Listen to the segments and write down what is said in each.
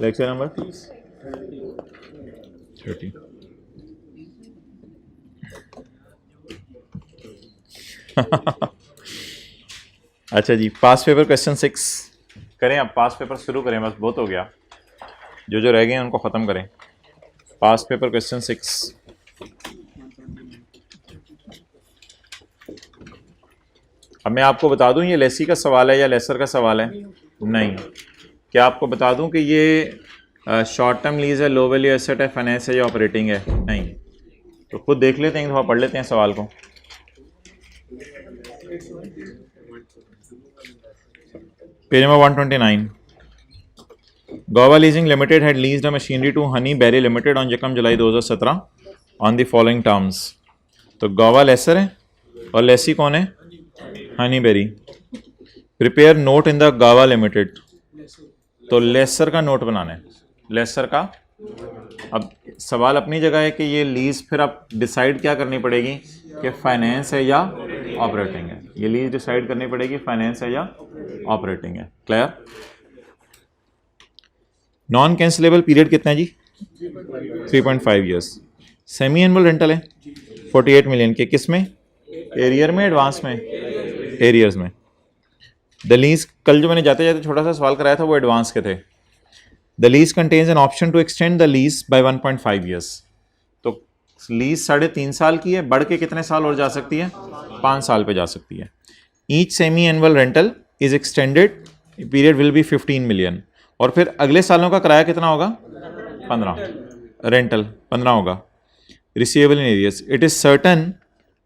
Lecture number 30। अच्छा जी, पास paper question 6 करें। अब पास पेपर शुरू करें, बस बहुत हो गया, जो जो रह गए हैं उनको ख़त्म करें। पास पेपर क्वेश्चन 6। अब मैं आपको बता दूं ये लेसी का सवाल है या लेसर का सवाल है? नहीं। क्या आपको बता दूं कि ये शॉर्ट टर्म लीज है, लो वैल्यू एसेट है, फाइनेंस है या ऑपरेटिंग है? नहीं। तो खुद देख लेते हैं, थोड़ा पढ़ लेते हैं सवाल को। Page number 129। Goa leasing limited had leased a machinery to honey berry limited on यकम July 2017 on the following terms. तो गोवा लेसर है और लेसी कौन है? Honey berry. Prepare note in the Goa limited. तो लेसर का नोट बनाना है, लेसर का। अब सवाल अपनी जगह है कि ये लीज फिर आप डिसाइड क्या करनी पड़ेगी कि फाइनेंस है या ऑपरेटिंग है। ये लीज डिसाइड करनी पड़ेगी फाइनेंस है या ऑपरेटिंग है। क्लियर? नॉन कैंसिलेबल पीरियड कितना है जी? 3.5 ईयर्स। सेमी एनुअल रेंटल है 48 मिलियन के। किस में? एरियर में, एडवांस में? एरियर्स में। द लीज, कल जो मैंने जाते जाते छोटा सा सवाल कराया था वो एडवांस के थे। The lease contains an option to extend the lease by 1.5 years. तो लीज 3.5 साल की है, बढ़ के कितने साल और जा सकती है? 5 साल पे जा सकती है। Each semi annual rental is extended, period will be 15 million. और फिर अगले सालों का किराया कितना होगा? 15। रेंटल 15 होगा। Receivable in arrears. It is certain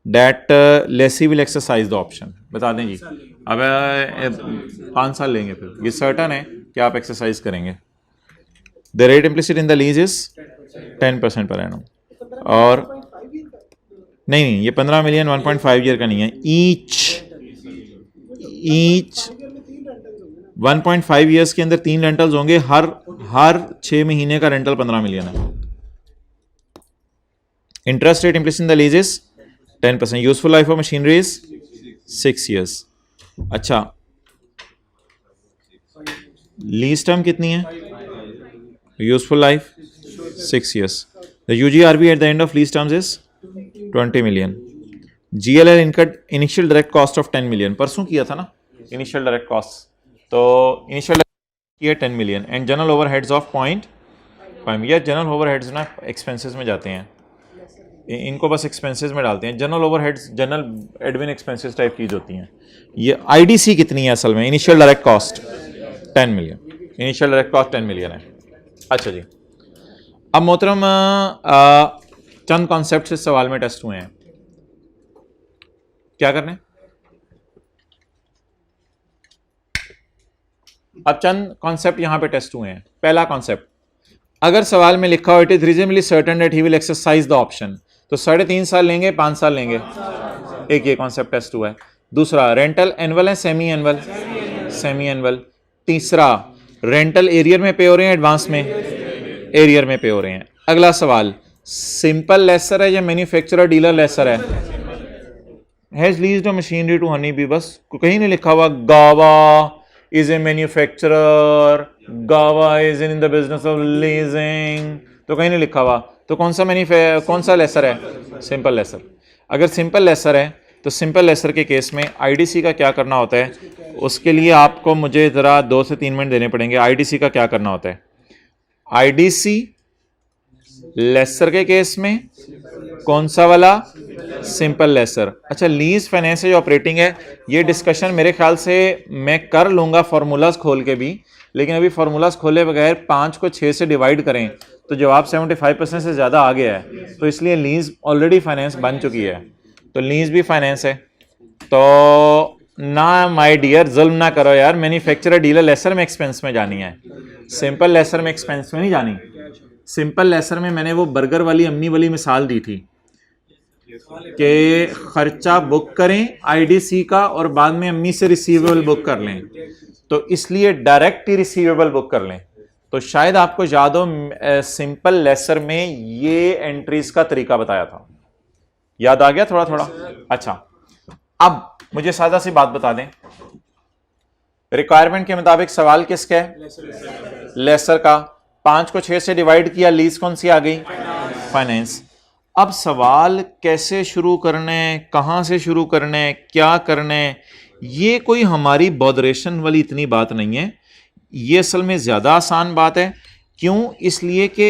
that lessee will exercise the option. बता दें जी। अब 5 साल लेंगे, फिर ये सर्टन है कि आप एक्सरसाइज करेंगे। The rate implicit in the lease is 10% per annum. और नहीं, ये 15 मिलियन 1.5 ईयर का नहीं है। ईच 1.5 ईयर्स के अंदर 3 रेंटल्स होंगे। हर 6 महीने का रेंटल 15 मिलियन है। Interest rate implicit in the lease is 10%। Useful life of machinery is 6 years. अच्छा, लीज टर्म कितनी है? Useful life 6 years. The UGRV at the end of lease terms is 20 million. GLL incurred initial direct cost of 10 million. परसों किया था ना initial direct cost, तो initial किया 10 million. And general overheads of 0.5। या general overheads ना expenses में जाते हैं, इनको बस एक्सपेंसेस में डालते हैं। General overheads general admin expenses type चीज़ होती हैं। ये आईडीसी कितनी है असल में? Initial direct cost 10 million. Initial direct cost 10 million है। अच्छा जी, अब मोहतरम चंद कॉन्सेप्ट इस सवाल में टेस्ट हुए हैं। क्या करने? अब चंद कॉन्सेप्ट यहां पे टेस्ट हुए हैं। पहला कॉन्सेप्ट, अगर सवाल में लिखा हो it is reasonably certain that he will exercise the option, तो 3.5 साल लेंगे, 5 साल लेंगे? एक ये कॉन्सेप्ट टेस्ट हुआ है। दूसरा, रेंटल एनुअल है सेमी एनुअल? Semi annual. तीसरा, रेंटल एरियर में पे हो रहे हैं एडवांस में? एरियर में पे हो रहे हैं। अगला सवाल, सिंपल लेसर है या मैन्युफैक्चरर डीलर लेसर है? Has leased a machinery to honey bee. बस कहीं नहीं लिखा हुआ Gava is a manufacturer, Gava is in the business of leasing, तो कहीं नहीं लिखा हुआ। तो कौन सा लेसर है? Simple lessor. अगर सिंपल लेसर है तो सिंपल लेसर के केस में आईडीसी का क्या करना होता है? उसके लिए आपको मुझे ज़रा 2 से 3 मिनट देने पड़ेंगे। आईडीसी का क्या करना होता है? आईडीसी लेसर के केस में कौन सा वाला? Simple lessor. अच्छा, लीज फाइनेंस या ऑपरेटिंग है, ये डिस्कशन मेरे ख्याल से मैं कर लूंगा फॉर्मूलाज खोल के भी, लेकिन अभी फॉर्मूलाज खोले बगैर 5 को 6 से डिवाइड करें तो जवाब 75% से ज़्यादा आ गया है। तो इसलिए लीज ऑलरेडी फाइनेंस बन चुकी है, तो लीज भी फाइनेंस है। तो ना माय डियर, जुल्म ना करो यार। मैन्युफैक्चरर डीलर लेसर में एक्सपेंस में जानी है, सिंपल लेसर में एक्सपेंस में नहीं जानी। सिंपल लेसर में मैंने वो बर्गर वाली अम्मी वाली मिसाल दी थी कि खर्चा बुक करें आईडीसी का और बाद में अम्मी से रिसीवेबल बुक कर लें, तो इसलिए डायरेक्ट ही रिसीवेबल बुक कर लें। तो शायद आपको याद हो सिंपल लेसर में ये एंट्रीज का तरीका बताया था। याद आ गया थोड़ा थोड़ा? अच्छा, अब मुझे सादा सी बात बता दें, रिक्वायरमेंट के मुताबिक सवाल किसका है? लेसर का। 5 को 6 से डिवाइड किया, लीज कौन सी आ गई? फाइनेंस। अब सवाल कैसे शुरू करने, कहां से शुरू करने, क्या करने, ये कोई हमारी बॉदरेशन वाली इतनी बात नहीं है, ये असल में ज़्यादा आसान बात है। क्यों? इसलिए कि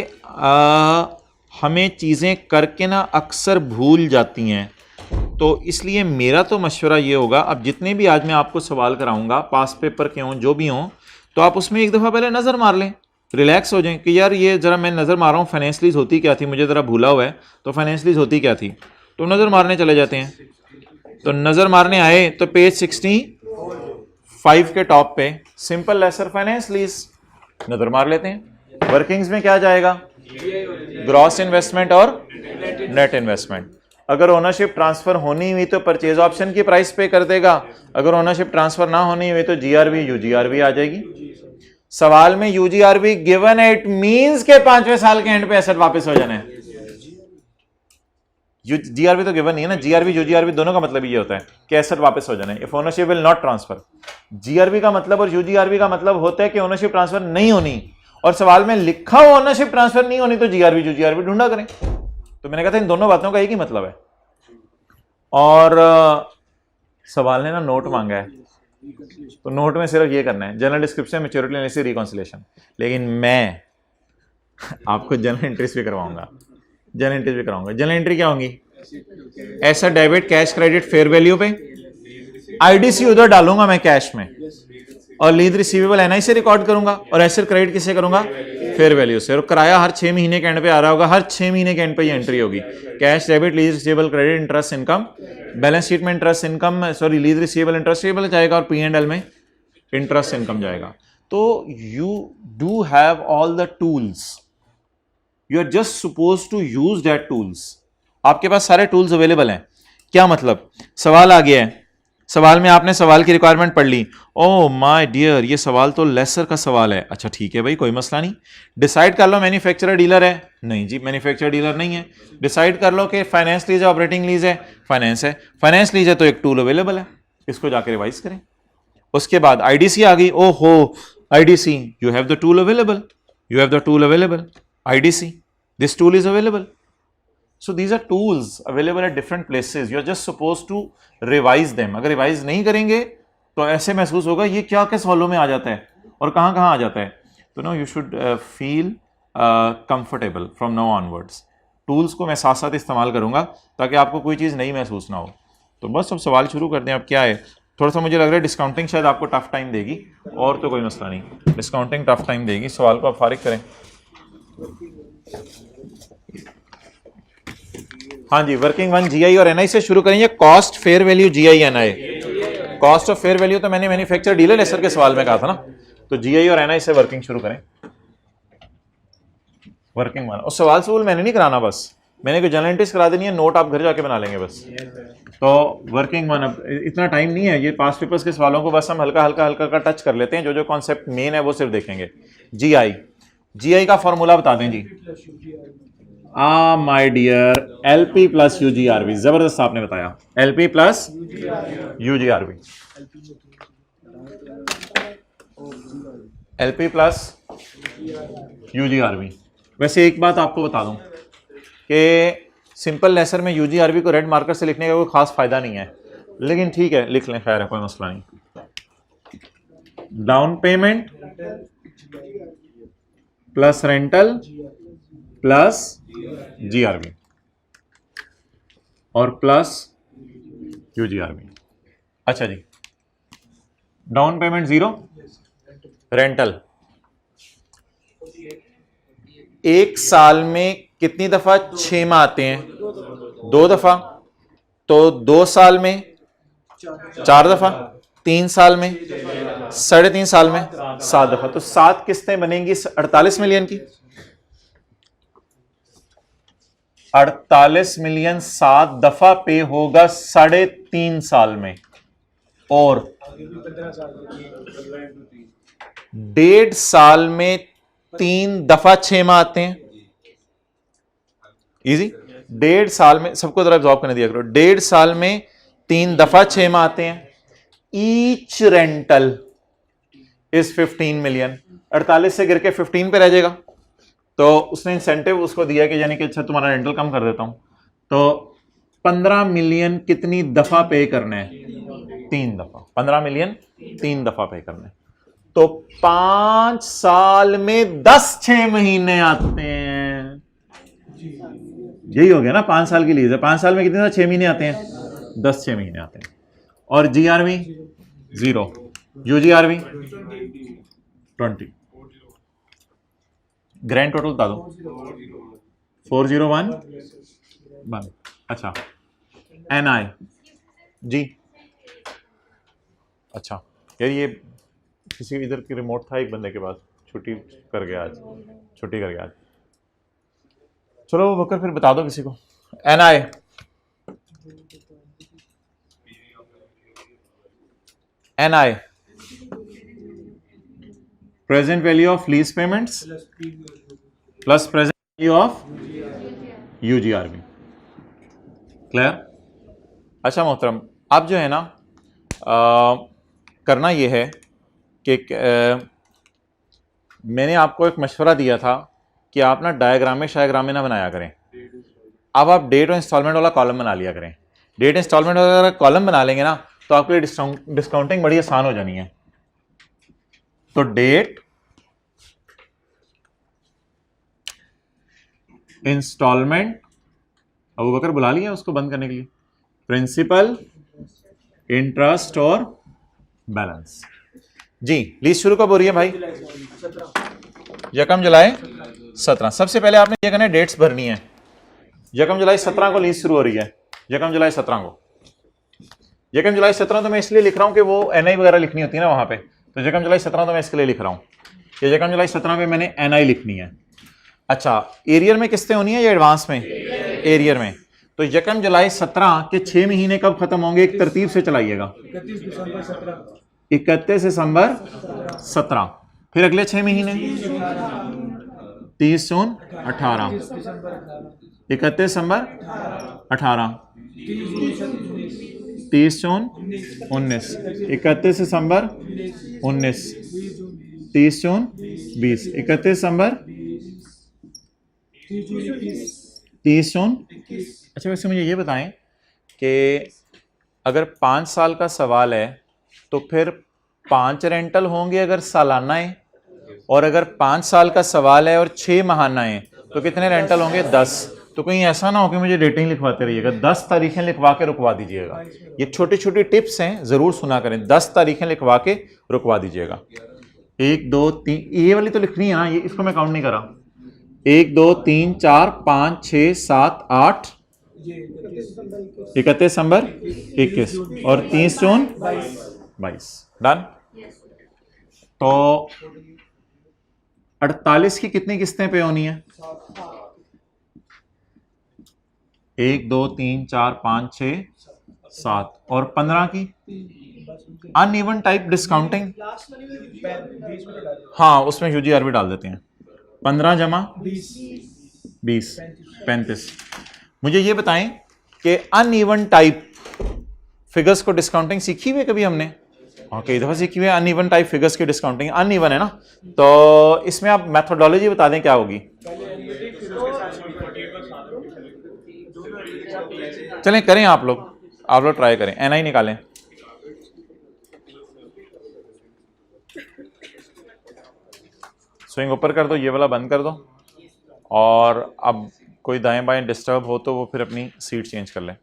हमें चीज़ें करके ना अक्सर भूल जाती हैं। तो इसलिए मेरा तो मशवरा ये होगा, अब जितने भी आज मैं आपको सवाल कराऊंगा, पास पेपर के हों जो भी हों, तो आप उसमें एक दफ़ा पहले नज़र मार लें, रिलैक्स हो जाएं कि यार ये ज़रा मैं नज़र मार रहा हूँ, फाइनेंस लीज होती क्या थी, मुझे ज़रा भूला हुआ है, तो फाइनेंस लीज होती क्या थी, तो नज़र मारने चले जाते हैं। तो नज़र मारने आए तो पेज 65 के टॉप पे सिंपल लेसर फाइनेंस लीज नज़र मार लेते हैं। वर्किंग्स में क्या जाएगा? ग्रॉस इन्वेस्टमेंट और नेट इन्वेस्टमेंट। अगर ओनरशिप ट्रांसफर होनी हुई तो परचेज ऑप्शन की प्राइस पे कर देगा, अगर ओनरशिप ट्रांसफर ना होनी हुई तो जीआरबी यूजीआरबी आ जाएगी। सवाल में यूजीआरबी गिवन है, इट मींस के 5वें साल के एंड पे एसेट वापस हो जाना है। जीआरबी तो गिवन नहीं है ना, जीआरबी यूजीआरबी दोनों का मतलब ये होता है कि एसेट वापस हो जाना है। If ownership will not transfer, GRB का मतलब और यूजीआरबी का मतलब होता है कि ओनरशिप ट्रांसफर नहीं होनी, और सवाल में लिखा हो ओनरशिप ट्रांसफर नहीं होनी तो जीआरबी यूजीआरबी ढूंढा करें। तो मैंने कहा था इन दोनों बातों का एक ही मतलब है। और सवाल ने ना नोट मांगा है, तो नोट में सिर्फ ये करना है, general description, maturity analysis, reconciliation. लेकिन मैं आपको जनरल एंट्रीज भी करवाऊंगा, जनरल एंट्रीज भी कराऊंगा। जनरल एंट्री क्या होंगी? ऐसा debit, cash, credit, fair value पे, आईडीसी उधर डालूंगा मैं कैश में, और लीज रिसीवेबल एनआई से रिकॉर्ड करूंगा, और एसेट क्रेडिट किससे करूंगा? फेयर वैल्यू से। और किराया हर 6 महीने के एंड पे आ रहा होगा, हर 6 महीने के एंड पे ये एंट्री होगी। Cash, debit, lease receivable, credit, interest income. Balance sheet में interest income, sorry lease receivable interest receivable जाएगा, और P&L में इंटरेस्ट इनकम जाएगा। तो you do have all the tools, you are just suppose to use that tools. आपके पास सारे tools available हैं। क्या मतलब? सवाल आ गया है, सवाल में आपने सवाल की रिक्वायरमेंट पढ़ ली, ओ माय डियर ये सवाल तो लेसर का सवाल है, अच्छा ठीक है भाई कोई मसला नहीं। डिसाइड कर लो मैन्युफैक्चरर डीलर है, नहीं जी मैन्युफैक्चरर डीलर नहीं है। डिसाइड कर लो कि फाइनेंस लीज है, ऑपरेटिंग लीज है, फाइनेंस है। फाइनेंस लीज है तो एक टूल अवेलेबल है, इसको जाकर रिवाइज करें। उसके बाद आईडीसी आ गई, ओ हो IDC, you have the tool available, you have the tool available, IDC, this tool is available. So these are tools available at different places. You are just supposed to revise them. अगर revise नहीं करेंगे तो ऐसे महसूस होगा ये क्या क्या सवालों में आ जाता है और कहाँ कहाँ आ जाता है। तो no you should feel comfortable from now onwards. Tools को मैं साथ साथ इस्तेमाल करूँगा ताकि आपको कोई चीज़ नई महसूस ना हो। तो बस अब सवाल शुरू कर दें। अब क्या है, थोड़ा सा मुझे लग रहा है डिस्काउंटिंग शायद आपको टफ टाइम देगी, और तो कोई मसला नहीं, डिस्काउंटिंग टफ टाइम देगी। सवाल को आप फारिग करें। हाँ जी, वर्किंग वन जीआई और एनआई से शुरू करेंगे। Cost, fair value, GI, NI. Cost और फेयर वैल्यू तो मैंने मैन्युफैक्चरर डीलर लेसर के सवाल में कहा था ना, तो जीआई और एनआई से वर्किंग शुरू करें। वर्किंग वन, और सवाल मैंने नहीं कराना, बस मैंने कोई जनरल एंट्रीज करा देनी है, नोट आप घर जाके बना लेंगे बस। तो वर्किंग वन, अब इतना टाइम नहीं है, ये पास पेपर्स के सवालों को बस हम हल्का हल्का हल्का का टच कर लेते हैं, जो जो कॉन्सेप्ट मेन है वो सिर्फ देखेंगे। जीआई, जीआई का फॉर्मूला बता दें जी। माय डियर, एलपी प्लस यूजीआरबी, जबरदस्त आपने बताया, एलपी प्लस यूजीआरबी, एलपी प्लस यूजीआरबी। वैसे एक बात आपको बता दूं कि सिंपल लेसर में यूजीआरबी को रेड मार्कर से लिखने का कोई खास फायदा नहीं है, लेकिन ठीक है लिख लें, खैर है कोई मसला नहीं। Down payment plus rental plus GRB और प्लस यूजीआरबी। अच्छा जी, डाउन पेमेंट 0, रेंटल एक साल में कितनी दफा? 6 माह आते हैं, 2 दफा, तो 2 साल में 4 दफा, 3 साल में 3.5 साल में 7 दफा, तो 7 किस्तें बनेंगी 48 मिलियन की। 48 मिलियन 7 दफा पे होगा 3.5 साल में, और 1.5 साल में 3 दफा 6 माह आते हैं। इजी, 1.5 साल में, सबको जरा जॉब करने दिया करो, 1.5 साल में 3 दफा 6 माह आते हैं। ईच रेंटल इज 15 मिलियन, 48 से गिर के 15 पे रह जाएगा, तो उसने इंसेंटिव उसको दिया कि यानी कि अच्छा तुम्हारा रेंटल कम कर देता हूं, तो 15 मिलियन कितनी दफा पे करने हैं? 3 दफा। 15 मिलियन 3 दफा पे करने, तो 5 साल में 10 6 महीने आते हैं। यही हो गया ना, 5 साल की लीज है, 5 साल में कितने 6 महीने आते हैं? 10 6 महीने आते हैं। और जीआरवी 0, यूजीआरवी 20। ग्रैंड टोटल बता दो। 401। अच्छा, एनआई जी। अच्छा यार, ये किसी इधर की रिमोट था एक बंदे के पास, छुट्टी कर गया आज, छुट्टी कर गया आज। चलो बकर फिर बता दो किसी को। NI NI present value of lease payments plus present value of UGRV. Clear? अच्छा मोहतरम, अब जो है ना करना ये है कि मैंने आपको एक मशवरा दिया था कि आप ना डायग्रामे शायग्रामे ना बनाया करें। अब आप डेट और इंस्टॉलमेंट वाला कॉलम बना लिया करें। डेट इंस्टॉलमेंट वाला कॉलम बना लेंगे ना तो आपके लिए डिस्काउंटिंग बड़ी आसान हो जानी है। तो डेट, इंस्टॉलमेंट, अबू बकर बुला लिया उसको बंद करने के लिए, प्रिंसिपल, इंटरेस्ट और बैलेंस। जी लीज शुरू कब हो रही है भाई? 1 जुलाई 17। सबसे पहले आपने ये करना है, डेट्स भरनी है। 1 जुलाई 17 को लीज शुरू हो रही है। 1 जुलाई 17 को, 1 जुलाई 17 तो मैं इसलिए लिख रहा हूं कि वो एनआई वगैरह लिखनी होती है ना वहां पे, तो 1 जुलाई 17 तो मैं इसके लिए लिख रहा हूं कि 1 जुलाई 17 पे मैंने एनआई लिखनी है। अच्छा, एरियर में किस्तें होनी है या एडवांस में? एरियर में। तो 1 जुलाई 17 के 6 महीने कब खत्म होंगे? एक तरतीब से चलाइएगा। 31 दिसंबर 17। फिर अगले 6 महीने 30 जून 18, 31 दिसंबर 18, 30 जून 19, 31 दिसंबर 19, 30 जून 20, 31 दिसंबर 30 जून। अच्छा वैसे मुझे ये बताएं कि अगर 5 साल का सवाल है तो फिर 5 रेंटल होंगे अगर सालाना है, और अगर 5 साल का सवाल है और 6 माहाना है तो कितने रेंटल होंगे? 10। तो कहीं ऐसा ना हो कि मुझे डेटिंग लिखवाते रहिएगा, 10 तारीखें लिखवा के रुकवा दीजिएगा। ये छोटी छोटी टिप्स हैं, जरूर सुना करें। 10 तारीखें लिखवा के रुकवा दीजिएगा। 1 2 3, ये वाली तो लिखनी है ना, ये इसको मैं काउंट नहीं करा। 1 2 3 4 5 6 7 8, 31 दिसंबर 21 और 30 जून 22। डन। तो 48 की कितनी किस्तें पे होनी है? 1 2 3 4 5 6 7 और 15 की अनइवन टाइप डिस्काउंटिंग। हाँ उसमें यूजीआर भी डाल देते हैं। 15 जमा 20 35। मुझे ये बताएं कि अनइवन टाइप फिगर्स को डिस्काउंटिंग सीखी हुई है कभी हमने? हाँ कई दफा सीखी हुई है अनइवन टाइप फिगर्स की डिस्काउंटिंग। अनइवन है ना, तो इसमें आप मेथोडोलॉजी बता दें क्या होगी। चलें करें, आप लोग ट्राई करें, एनआई निकालें। स्विंग ऊपर कर दो, ये वाला बंद कर दो, और अब कोई दाएं बाएं डिस्टर्ब हो तो वो फिर अपनी सीट चेंज कर लें।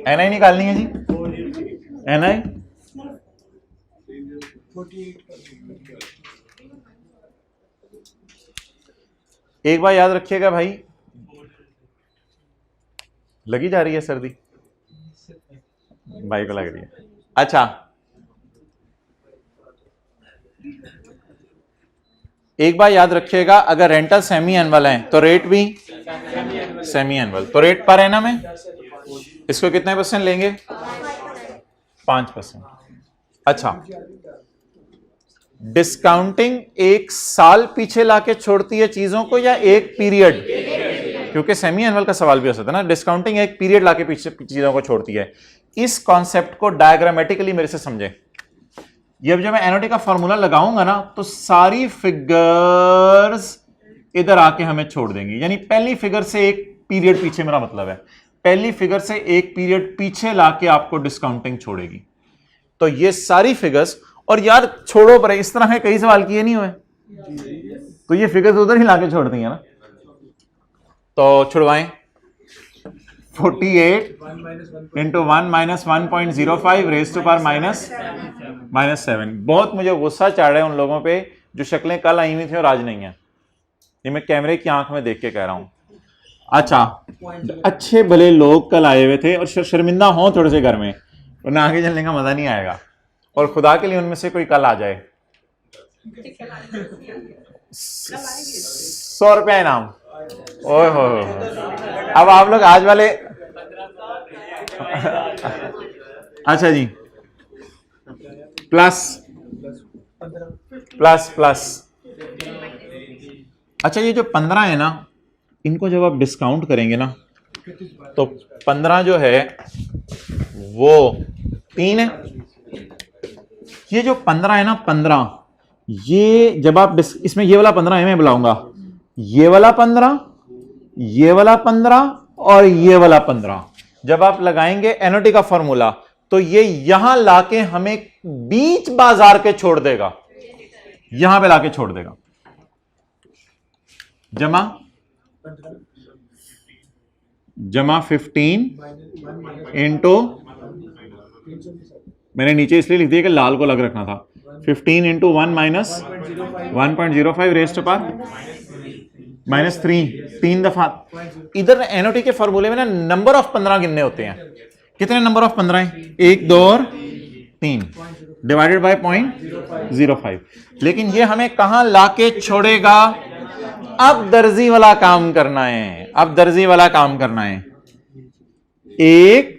एनआई निकालनी है जी। एनआई एक बार याद रखिएगा भाई, लगी जा रही है सर्दी, भाई को लग रही है। अच्छा एक बार याद रखिएगा, अगर रेंटल सेमी एनुअल है तो रेट भी सेमी एनुअल, तो रेट पर एनम है, इसको कितने % लेंगे? 5%। अच्छा डिस्काउंटिंग 1 साल पीछे लाके छोड़ती है चीजों को या एक पीरियड? क्योंकि सेमी एनुअल का सवाल भी हो सकता है ना, डिस्काउंटिंग एक पीरियड लाके पीछे चीजों को छोड़ती है। इस कॉन्सेप्ट को डायग्रामेटिकली मेरे से समझे। ये जब मैं एनओटी का फॉर्मूला लगाऊंगा ना तो सारी फिगर्स इधर आके हमें छोड़ देंगी, यानी पहली फिगर से एक पीरियड पीछे, मेरा मतलब है पहली फिगर से एक पीरियड पीछे लाके आपको डिस्काउंटिंग छोड़ेगी। तो ये सारी फिगर्स, और यार छोड़ो पर इस तरह के कई सवाल किए नहीं हुए, तो ये फिगर्स उधर ही लाके छोड़ दी है ना, तो छुड़वाएं। 48 into 1 minus 1.05 raise to power -7। बहुत मुझे गुस्सा चढ़ रहा है उन लोगों पे जो शक्लें कल आई हुई थी और आज नहीं है। ये मैं कैमरे की आंख में देख के कह रहा हूं। अच्छा, अच्छे भले लोग कल आए हुए थे और शर्मिंदा हों थोड़े से घर में, उन्हें आगे चलने का मजा नहीं आएगा। और खुदा के लिए उनमें से कोई कल आ जाए, 100 रुपया इनाम। ओए हो, अब आप लोग आज वाले अच्छा जी, प्लस प्लस प्लस। अच्छा, ये जो 15 है ना, इनको जब आप डिस्काउंट करेंगे ना तो 15 जो है वो 3 है। ये जो 15 है ना, 15 ये जब आप इसमें ये वाला 15 है, मैं बुलाऊंगा ये वाला 15, ये वाला 15 और ये वाला 15, जब आप लगाएंगे एनओटी का फॉर्मूला तो ये यहां लाके हमें बीच बाजार के छोड़ देगा, यहां पे लाके छोड़ देगा। जमा 15 इंटू, मैंने नीचे इसलिए लिख दिया कि लाल को अलग रखना था, 15 into 1 minus 1.05 raise to power -3, 3 दफा। इधर एनओटी के फॉर्मूले में ना नंबर ऑफ 15 गिनने होते हैं। कितने नंबर ऑफ 15 हैं? 1 2 और 3 डिवाइडेड बाय 0.05। लेकिन ये हमें कहां लाके छोड़ेगा? अब दर्जी वाला काम करना है, अब दर्जी वाला काम करना है। 1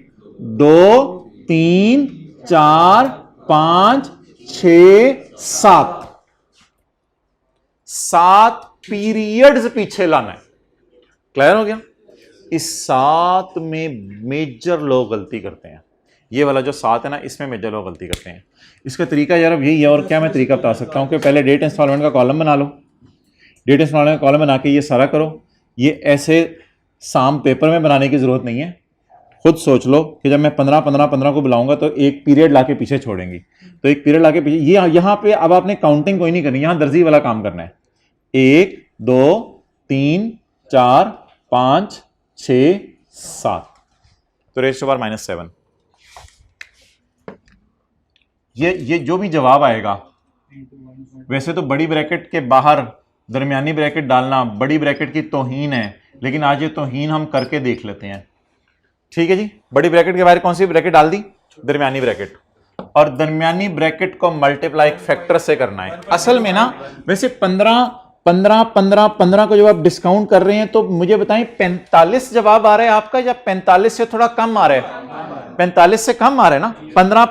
2 3 4 5 6 7 पीरियड्स पीछे लाना है। क्लियर हो गया? इस 7 में मेजर लोग गलती करते हैं। ये वाला जो 7 है ना, इसमें मेजर लोग गलती करते हैं। इसका तरीका यार अब यही है, और क्या मैं तरीका बता सकता हूं कि पहले डेट इंस्टॉलमेंट का कॉलम बना लो, डेट इंस्टॉलमेंट का कॉलम बना के ये सारा करो। ये ऐसे साम पेपर में बनाने की जरूरत नहीं है। खुद सोच लो कि जब मैं 15 को बुलाऊंगा तो एक पीरियड लाके पीछे छोड़ेंगी, तो एक पीरियड लाके पीछे, ये यहां पे अब आपने काउंटिंग कोई नहीं करनी, यहां दर्जी वाला काम करना है। 1 2 3 4 5 6 7, तो रेज़ टू पावर -7। ये जो भी जवाब आएगा, वैसे तो बड़ी ब्रैकेट के बाहर दरमियानी ब्रैकेट डालना बड़ी ब्रैकेट की तौहीन है, लेकिन आज ये तौहीन हम करके देख लेते हैं। ठीक है जी, बड़ी ब्रैकेट के बाहर कौन सी ब्रैकेट डाल दी? दरमियानी ब्रैकेट। और दरमियानी ब्रैकेट को मल्टीप्लाई फैक्टर से करना है। असल में ना वैसे 15 को जब आप डिस्काउंट कर रहे हैं तो मुझे बताएं 45 जवाब आ रहा है आपका, या 45 से थोड़ा कम आ रहा है? 45 से कम आ रहा है ना। 15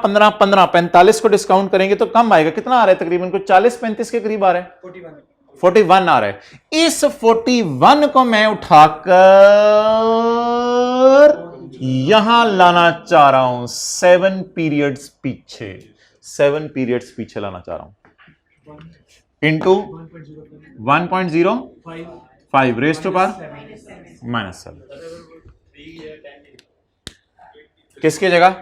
45 को डिस्काउंट करेंगे तो कम आएगा। कितना आ रहा है? तकरीबन कुछ 40-35 के करीब आ रहा है। 41 आ रहा है। इस 41 को मैं उठाकर यहां लाना चाह रहा हूं 7 पीरियड्स पीछे, 7 पीरियड्स पीछे लाना चाह रहा हूं। Into 1.05 raise to power -7। किसकी जगह?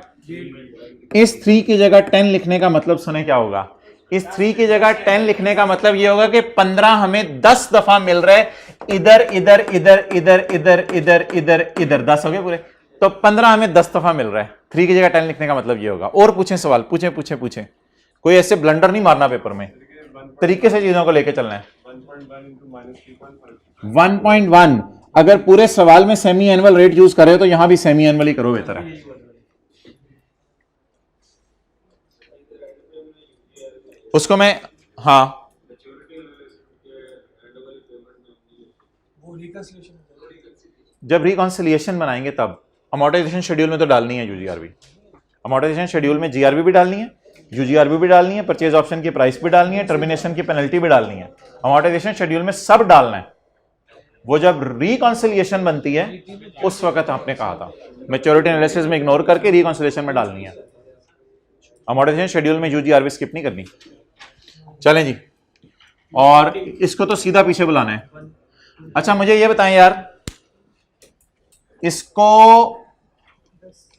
इस 3 की जगह 10 लिखने का मतलब सुने क्या होगा? इस 3 की जगह 10 लिखने का मतलब यह होगा कि 15 हमें 10 दफा मिल रहा है। इधर इधर इधर इधर इधर इधर इधर इधर 10 हो गए पूरे, तो 15 हमें 10 दफा मिल रहा है। 3 की जगह 10 लिखने का मतलब यह होगा। और पूछें सवाल, पूछें। कोई ऐसे ब्लंडर नहीं मारना पेपर में, तरीके से चीजों को लेकर चलना है। 1.1 अगर पूरे सवाल में सेमी एनुअल रेट यूज करे तो यहां भी सेमी एनुअल ही करो, बेहतर है। उसको मैं, हाँ, जब रिकॉन्सिलिएशन बनाएंगे तब अमोर्टाइजेशन शेड्यूल में तो डालनी है यूजीआरबी। अमोर्टाइजेशन शेड्यूल में जीआरबी भी डालनी है, यूजीआरबी भी डालनी है, परचेज ऑप्शन की प्राइस भी डालनी है, टर्मिनेशन की पेनल्टी भी डालनी है। अमोर्टाइजेशन शेड्यूल में सब डालना है। वो जब रिकॉन्सिलिएशन बनती है उस वक्त आपने कहा था मैच्योरिटी एनालिसिस में इग्नोर करके रिकॉन्सिलिएशन में डालनी है। अमोर्टाइजेशन शेड्यूल में यूजी स्किप नहीं करनी। चलें जी, और इसको तो सीधा पीछे बुलाना है। अच्छा मुझे ये बताएं यार, इसको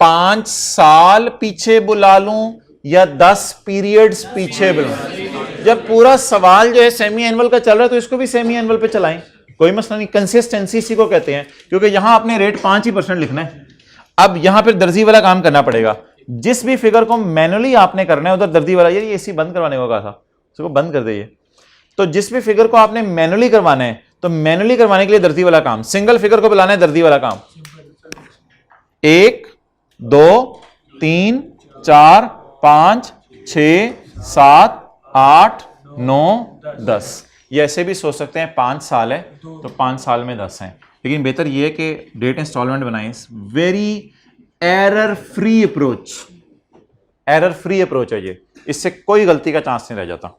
5 साल पीछे बुला लूं या 10 पीरियड्स पीछे बुलाऊं? जब पूरा सवाल जो है सेमी एनुअल का चल रहा है तो इसको भी सेमी एनुअल पे चलाएं, कोई मसला नहीं। कंसिस्टेंसी इसी को कहते हैं, क्योंकि यहां आपने रेट 5% लिखना है। अब यहां फिर दर्जी वाला काम करना पड़ेगा। जिस भी फिगर को मैनुअली आपने करना है उधर दर्जी वाला, ये एसी बंद करवाने को कहा था, उसको बंद कर दे। तो जिस भी फिगर को आपने मैनुअली करवाना है तो मैनुअली करवाने के लिए दर्जी वाला काम, सिंगल फिगर को बुलाना है दर्जी वाला काम। 1 2 3 4 5 6 7 8 9 10। ये ऐसे भी सोच सकते हैं 5 साल है तो 5 साल में 10 हैं, लेकिन बेहतर ये है कि डेट इंस्टॉलमेंट बनाएं। Very error free approach, error free approach है ये, इससे कोई गलती का चांस नहीं रह जाता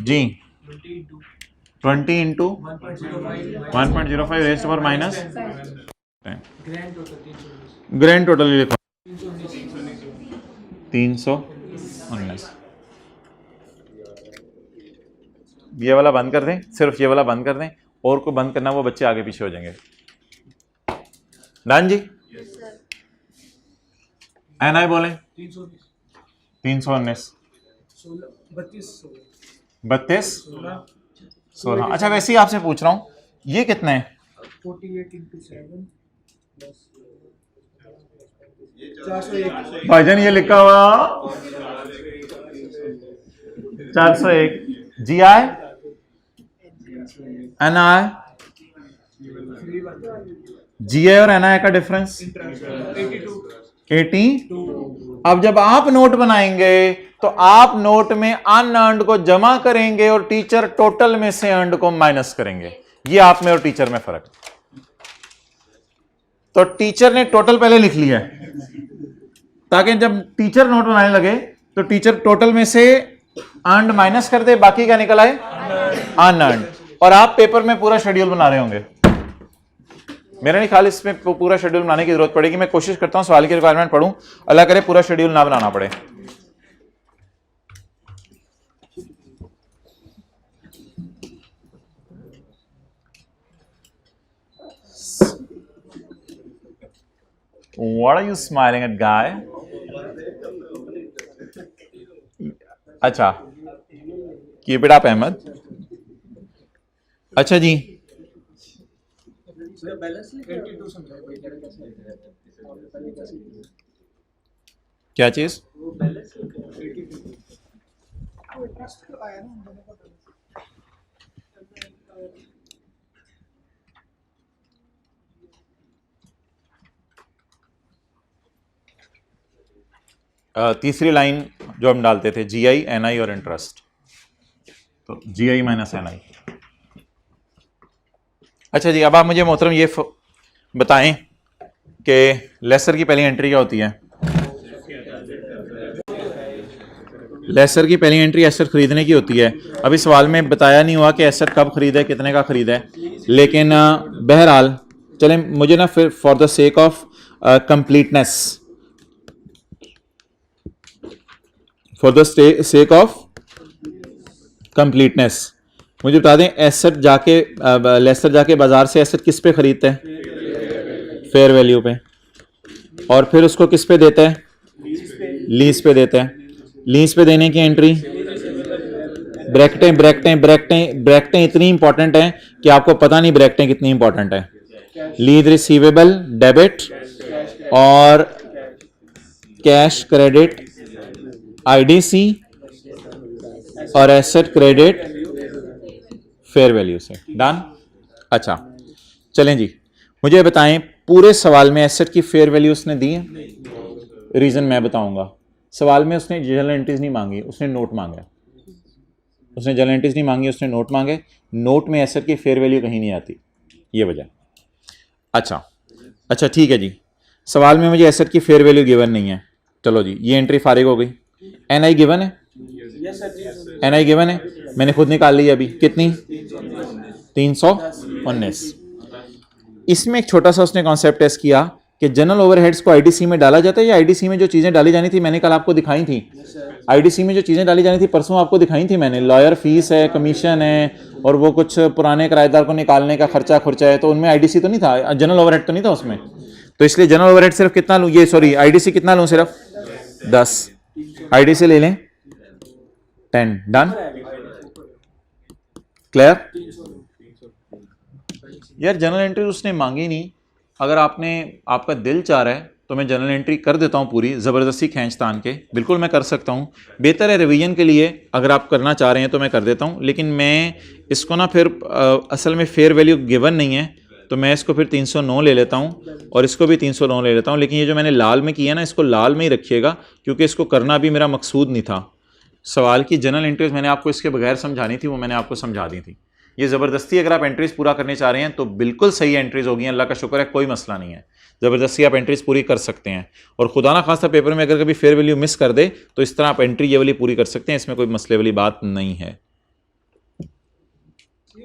जी। 20 into 1.05 rays power minus, grand total लिखो 319। ये वाला बंद कर दें, सिर्फ ये वाला बंद कर दें, और को बंद करना वो बच्चे आगे पीछे हो जाएंगे। डन जी। एनआई बोलें 319 32 16। अच्छा वैसे ही आपसे पूछ रहा हूं ये कितना है? 48 into 7 401। भाईजान ये लिखा हुआ 401। जी आई एन आई, जी आई और एन आई का डिफरेंस 82। अब जब आप नोट बनाएंगे तो आप नोट में अनअर्न्ड को जमा करेंगे और टीचर टोटल में से अर्न्ड को माइनस करेंगे। ये आप में और टीचर में फर्क। तो टीचर ने टोटल पहले लिख लिया है ताकि जब टीचर नोट बनाने लगे तो टीचर टोटल में से अर्न्ड माइनस कर दे, बाकी क्या निकल आए? अनअर्न्ड। और आप पेपर में पूरा शेड्यूल बना रहे होंगे। मेरा नहीं ख्याल इसमें पूरा शेड्यूल बनाने की जरूरत पड़ेगी। मैं कोशिश करता हूं सवाल की रिक्वायरमेंट पढ़ूं, अल्लाह करे पूरा शेड्यूल ना बनाना पड़े। What are you smiling at, guy? अच्छा, keep it up, अहमद। अच्छा जी, क्या चीज? तीसरी लाइन जो हम डालते थे जीआई, एनआई और इंटरेस्ट, तो जीआई माइनस एनआई। अच्छा जी, अब आप मुझे मोहतरम ये बताएं कि लेसर की पहली एंट्री क्या होती है? लेसर की पहली एंट्री एसेट खरीदने की होती है। अभी सवाल में बताया नहीं हुआ कि एसेट कब खरीदे, कितने का खरीदा है, लेकिन बहरहाल चलें, मुझे ना फिर for the sake of completeness, for the sake of completeness मुझे बता दें, एसेट जाके लेसर जाके बाजार से एसेट किस पे खरीदता है? फेयर वैल्यू पे। और फिर उसको किस पे देता है? लीज पे देता है। लीज पे देने की एंट्री ब्रैकेटें ब्रैकेटें ब्रैकेटें ब्रैकेटें इतनी इंपॉर्टेंट है कि आपको पता नहीं ब्रैकेटें कितनी इंपॉर्टेंट है। लीज रिसीवेबल डेबिट और कैश क्रेडिट आईडीसी और एसेट क्रेडिट फेयर वैल्यू से। डन। अच्छा चलें जी, मुझे बताएं पूरे सवाल में एसेट की फेयर वैल्यू उसने दी है? रीजन मैं बताऊंगा। सवाल में उसने जर्नल एंट्रीज नहीं मांगी, उसने नोट मांगा। उसने जर्नल एंट्रीज नहीं मांगी, उसने नोट मांगे। नोट में एसेट की फेयर वैल्यू कहीं नहीं आती, ये वजह। अच्छा ठीक है जी, सवाल में मुझे एसेट की फेयर वैल्यू गिवन नहीं है। चलो जी, ये एंट्री फारिग हो गई। एनआई गिवन है? एनआई गिवन है, मैंने खुद निकाल ली अभी। कितनी? 319। इसमें एक छोटा सा उसने कॉन्सेप्ट टेस्ट किया कि जनरल ओवरहेड्स को आईडीसी में डाला जाता है या आईडीसी में जो चीजें डाली जानी थी मैंने कल आपको दिखाई थी। आईडीसी में जो चीजें डाली जानी थी परसों आपको दिखाई थी मैंने, लॉयर फीस है, कमीशन है और वो कुछ पुराने किराएदार को निकालने का खर्चा है, तो उनमें आईडीसी तो नहीं था, जनरल ओवरहेड तो नहीं था उसमें। तो इसलिए जनरल ओवरहेड सिर्फ कितना लूं, ये सॉरी आईडीसी कितना लूं, सिर्फ 10 आईडीसी ले लें, 10 डन, क्लियर। यार जनरल एंट्री उसने मांगी नहीं, अगर आपका दिल चाह रहा है तो मैं जनरल एंट्री कर देता हूं पूरी, ज़बरदस्ती खींच तान के, बिल्कुल मैं कर सकता हूं, बेहतर है रिवीजन के लिए अगर आप करना चाह रहे हैं तो मैं कर देता हूं, लेकिन मैं इसको ना फिर असल में फेयर वैल्यू गिवन नहीं है तो मैं इसको फिर 309 ले लेता हूं और इसको भी 309 ले लेता हूं। लेकिन ये जो मैंने लाल में किया ना इसको लाल में ही रखिएगा क्योंकि इसको करना भी मेरा मकसूद नहीं था। सवाल की जनरल एंट्रीज मैंने आपको इसके बगैर समझानी थी, वो मैंने आपको समझा दी थी। ये ज़बरदस्ती अगर आप एंट्रीज पूरा करने चाह रहे हैं तो बिल्कुल सही एंट्रीज होगी, अल्लाह का शुक्र है, कोई मसला नहीं है, ज़बरदस्ती आप एंट्रीज पूरी कर सकते हैं। और खुदा ना खास्ता पेपर में अगर कभी फेयर वैल्यू मिस कर दे तो इस तरह आप एंट्री ये वाली पूरी कर सकते हैं, इसमें कोई मसले वाली बात नहीं है।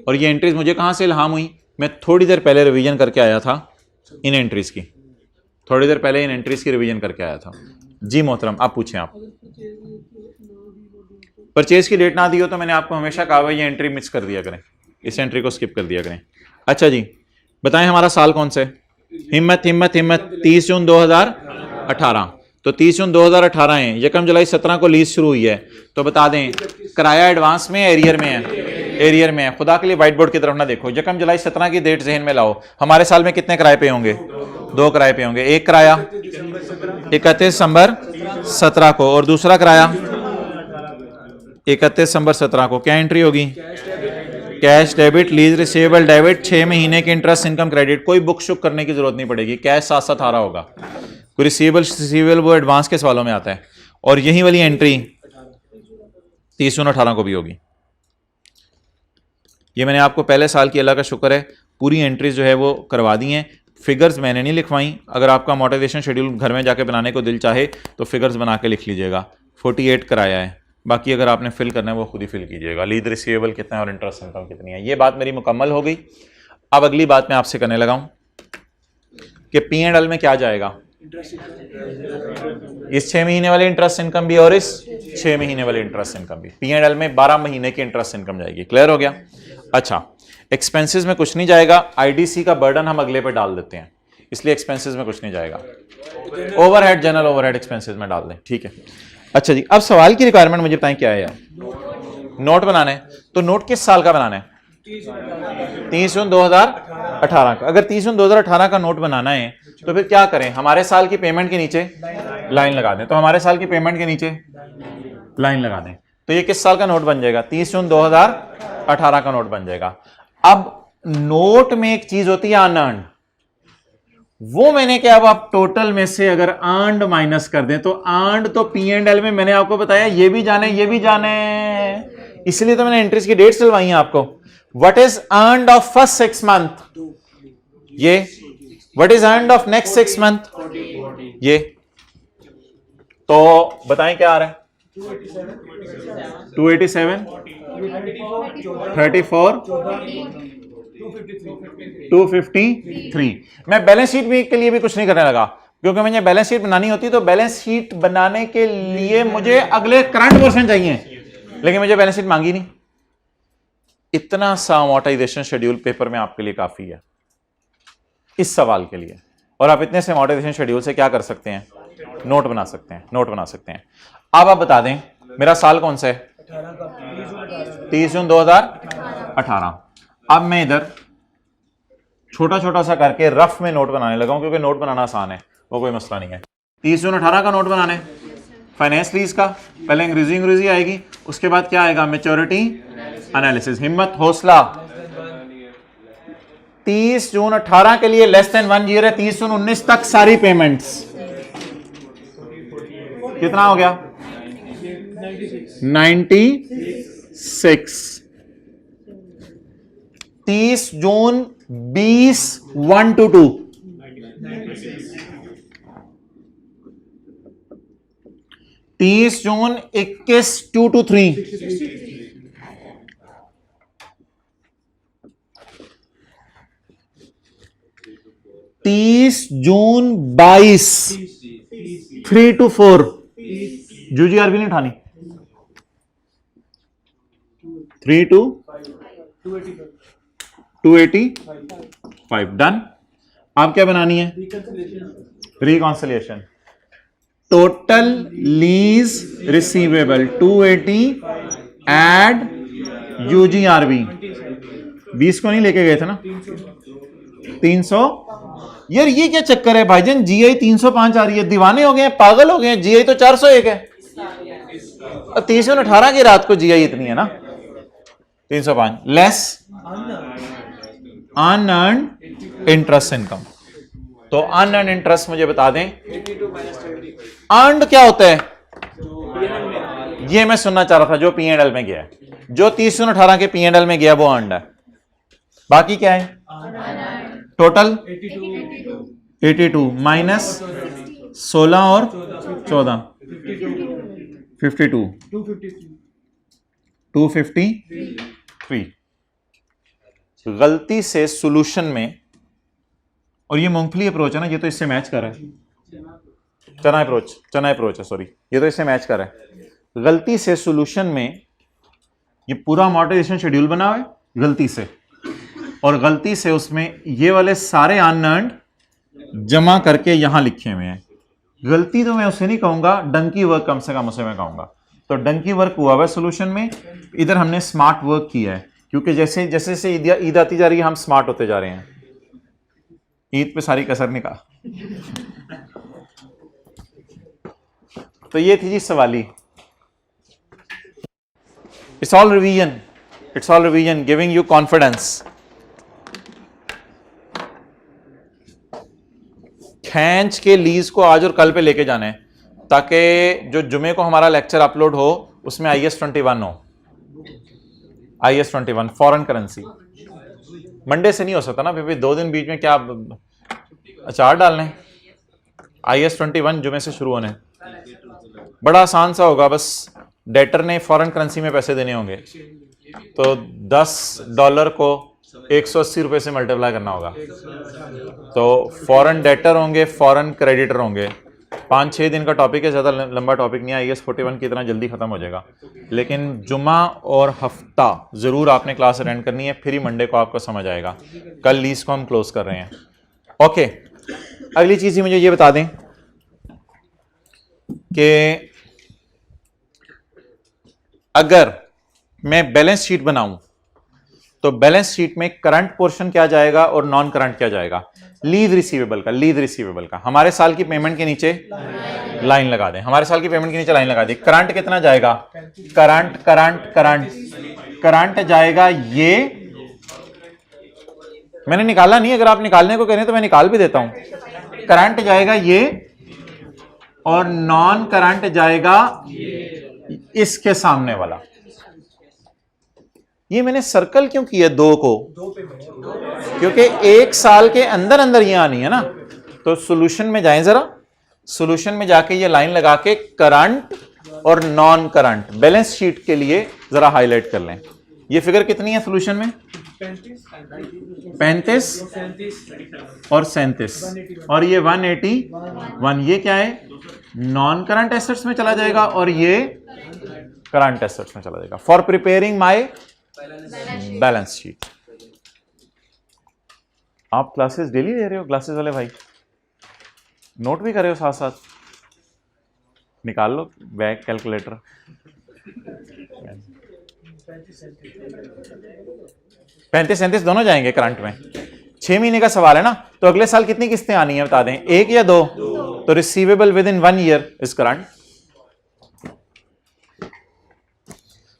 और ये एंट्रीज मुझे कहाँ से इल्हाम हुई, मैं थोड़ी देर पहले रिवीजन करके आया था इन एंट्रीज की, थोड़ी देर पहले इन एंट्रीज की रिवीजन करके आया था। जी मोहतरम, आप पूछें। आप परचेज की डेट ना दी हो तो मैंने आपको हमेशा कहा हुआ ये एंट्री मिस कर दिया करें, इस एंट्री को स्किप कर दिया करें। अच्छा जी बताएं हमारा साल कौन सा है, हिम्मत हिम्मत हिम्मत, 30 जून 2018। तो 30 जून 2018 है, यकम जुलाई 17 को लीज शुरू हुई है, तो बता दें किराया एडवांस में एरियर में है, एरियर में है। खुदा के लिए व्हाइट बोर्ड की तरफ ना देखो, यकम जुलाई 17 की डेट जहन में लाओ, हमारे साल में कितने किराए पे होंगे, 2 किराए पे होंगे, एक किराया 31 दिसंबर 17 को और दूसरा किराया 31 दिसंबर 17 को। क्या एंट्री होगी, cash debit, lease receivable debit, 6 महीने के इंटरेस्ट इनकम क्रेडिट, कोई बुक शुक करने की जरूरत नहीं पड़ेगी, कैश साथ साथ आ रहा होगा। कोई रिसीवेबल वो एडवांस के सवालों में आता है। और यही वाली एंट्री 30 जून 18 को भी होगी। ये मैंने आपको पहले साल की, अल्लाह का शुक्र है, पूरी एंट्रीज जो है वो करवा दी हैं। फिगर्स मैंने नहीं लिखवाई, अगर आपका मोटिवेशन शेड्यूल घर में जाके बनाने को दिल चाहे तो फिगर्स बना के लिख लीजिएगा। 48 कराया है, बाकी अगर आपने फिल करना है वो खुद ही फिल कीजिएगा। लीज रिसीवेबल कितना है और इंटरेस्ट इनकम कितनी है। ये बात मेरी मुकम्मल हो गई। अब अगली बात मैं आपसे करने लगा हूँ कि P&L में क्या जाएगा, इस 6 महीने वाले इंटरेस्ट इनकम भी और इस 6 महीने वाले इंटरेस्ट इनकम भी। P&L में 12 महीने की इंटरेस्ट इनकम जाएगी। क्लियर हो गया। अच्छा, एक्सपेंसेस में कुछ नहीं जाएगा, आईडीसी का बर्डन हम अगले पे डाल देते हैं, इसलिए एक्सपेंसेस में कुछ नहीं जाएगा। ओवरहेड, जनरल ओवरहेड एक्सपेंसेस में डाल दें, ठीक है। अच्छा जी, अब सवाल की रिक्वायरमेंट मुझे बताएं क्या है यार। नोट बनाना है, तो नोट किस साल का बनाना है, 30 जून 2018 का। अगर 30 जून 2018 का नोट बनाना है तो फिर क्या करें, हमारे साल की पेमेंट के नीचे लाइन लगा दें। तो हमारे साल की पेमेंट के नीचे लाइन लगा दें, तो ये किस साल का नोट बन जाएगा, 30 जून 2018 का नोट बन जाएगा। अब नोट में एक चीज होती है अनअर्न्ड, वो मैंने क्या, अब आप टोटल में से अगर अर्न्ड माइनस कर दें तो अर्न्ड तो P&L में मैंने आपको बताया ये भी जाने ये भी जाने, इसलिए तो मैंने एंट्रीज की डेट्स डलवाई हैं आपको। What is earned of first 6 month, ये what is earned of next 6 month, ये। तो बताएं क्या आ रहा है, 287, 34, 253। मैं बैलेंस शीट के लिए भी कुछ नहीं करने लगा, क्योंकि मुझे बैलेंस शीट बनानी होती तो बैलेंस शीट बनाने के लिए मुझे अगले करंट वर्षन चाहिए, लेकिन मुझे बैलेंस शीट मांगी नहीं। इतना सा अमोर्टाइजेशन शेड्यूल पेपर में आपके लिए काफी है इस सवाल के लिए। और आप इतने से अमोर्टाइजेशन शेड्यूल से क्या कर सकते हैं, नोट बना सकते हैं, नोट बना सकते हैं। अब आप बता दें मेरा साल कौन सा है, 30 जून 2018। अब मैं इधर छोटा छोटा सा करके रफ में नोट बनाने लगा हूं, क्योंकि नोट बनाना आसान है, वो कोई मसला नहीं है। 30 जून 18 का नोट बनाने, फाइनेंस लीज का पहले अंग्रेजी आएगी, उसके बाद क्या आएगा, मैच्योरिटी एनालिसिस। हिम्मत हौसला, 30 जून 18 के लिए लेस देन 1 ईयर है, 30 जून 19 तक सारी पेमेंट्स। कितना हो गया, 96। 30 जून 20 1 to 2, 30 June 21 2 to 3, 30 June 22 3 to 4 UGR भी नहीं उठानी 3 to 285 डन। आप क्या बनानी है reconciliation total lease receivable 280 add UGRV 20 को नहीं लेके गए थे ना 300। यार ये क्या चक्कर है भाईजान GI 305 आ रही है दीवाने हो गए हैं पागल हो गए हैं GI तो 401 है और 318 की रात को GI इतनी है ना 305 लेस अनअर्न्ड इंटरेस्ट इनकम। तो अनअर्न्ड इंटरेस्ट मुझे बता दें अर्न्ड क्या होता है ये मैं सुनना चाह रहा था जो P&L में गया है जो 318 के P&L में गया वो अर्न्ड है बाकी क्या है टोटल 82 माइनस 16 और 14 52 253 गलती से सॉल्यूशन में और ये मूंगफली अप्रोच है ना ये तो इससे मैच कर रहा है चना अप्रोच है सॉरी ये तो इससे मैच कर रहा है गलती से सॉल्यूशन में ये पूरा अमॉर्टाइजेशन शेड्यूल बना हुआ है गलती से और गलती से उसमें ये वाले सारे अनअर्न्ड जमा करके यहां लिखे हुए हैं गलती तो मैं उसे नहीं कहूंगा डंकी वर्क कम से कम उसे मैं कहूंगा। तो डंकी वर्क हुआ हुआ सॉल्यूशन में इधर हमने स्मार्ट वर्क किया है क्योंकि जैसे जैसे ईद आती जा रही है हम स्मार्ट होते जा रहे हैं ईद पे सारी कसर निकाल। तो ये थी जी सवाली it's all revision giving you confidence. खींच के लीज को आज और कल पे लेके जाना है ताकि जो जुमे को हमारा लेक्चर अपलोड हो उसमें IS-21 हो IS-21 फॉरेन करेंसी मंडे से नहीं हो सकता ना फिर 2 दिन बीच में क्या अचार डालने IS-21 जुमे से शुरू होने बड़ा आसान सा होगा बस डेटर ने फॉरेन करेंसी में पैसे देने होंगे तो $10 को 180 रुपए से मल्टीप्लाई करना होगा तो फॉरेन डेटर होंगे फॉरेन क्रेडिटर होंगे 5-6 दिन का टॉपिक है ज़्यादा लंबा टॉपिक नहीं है IS-41 की इतना जल्दी खत्म हो जाएगा लेकिन जुमा और हफ्ता ज़रूर आपने क्लास अटेंड करनी है फिर ही मंडे को आपको समझ आएगा। कल लीज को हम क्लोज कर रहे हैं ओके। अगली चीज़ ही मुझे ये बता दें कि अगर मैं बैलेंस शीट बनाऊं तो बैलेंस शीट में करंट पोर्शन क्या जाएगा और नॉन करंट क्या जाएगा लीज रिसीवेबल का हमारे साल की पेमेंट के नीचे लाइन लगा दें हमारे साल की पेमेंट के नीचे लाइन लगा दें। करंट कितना जाएगा करंट जाएगा ये मैंने निकाला नहीं अगर आप निकालने को कह रहे हैं तो मैं निकाल भी देता हूं करंट जाएगा ये और नॉन करंट जाएगा इसके सामने वाला। ये मैंने सर्कल क्यों किया 2 को क्योंकि 1 साल के अंदर अंदर ये आनी है ना। तो सॉल्यूशन में जाएं जरा सॉल्यूशन में जाके ये लाइन लगा के करंट और नॉन करंट बैलेंस शीट के लिए जरा हाईलाइट कर लें। ये फिगर कितनी है सॉल्यूशन में 35 और 37 और ये 181 ये क्या है नॉन करंट एसेट्स में चला जाएगा और ये करंट एसेट्स में चला जाएगा for preparing my balance sheet. आप क्लासेस डेली ले रहे हो क्लासेस वाले भाई नोट भी कर रहे हो साथ साथ निकाल लो बैक कैलकुलेटर 35-37 दोनों जाएंगे करंट में 6 महीने का सवाल है ना। तो अगले साल कितनी किस्तें आनी है बता दें 1 या 2 तो receivable with in 1 year is current.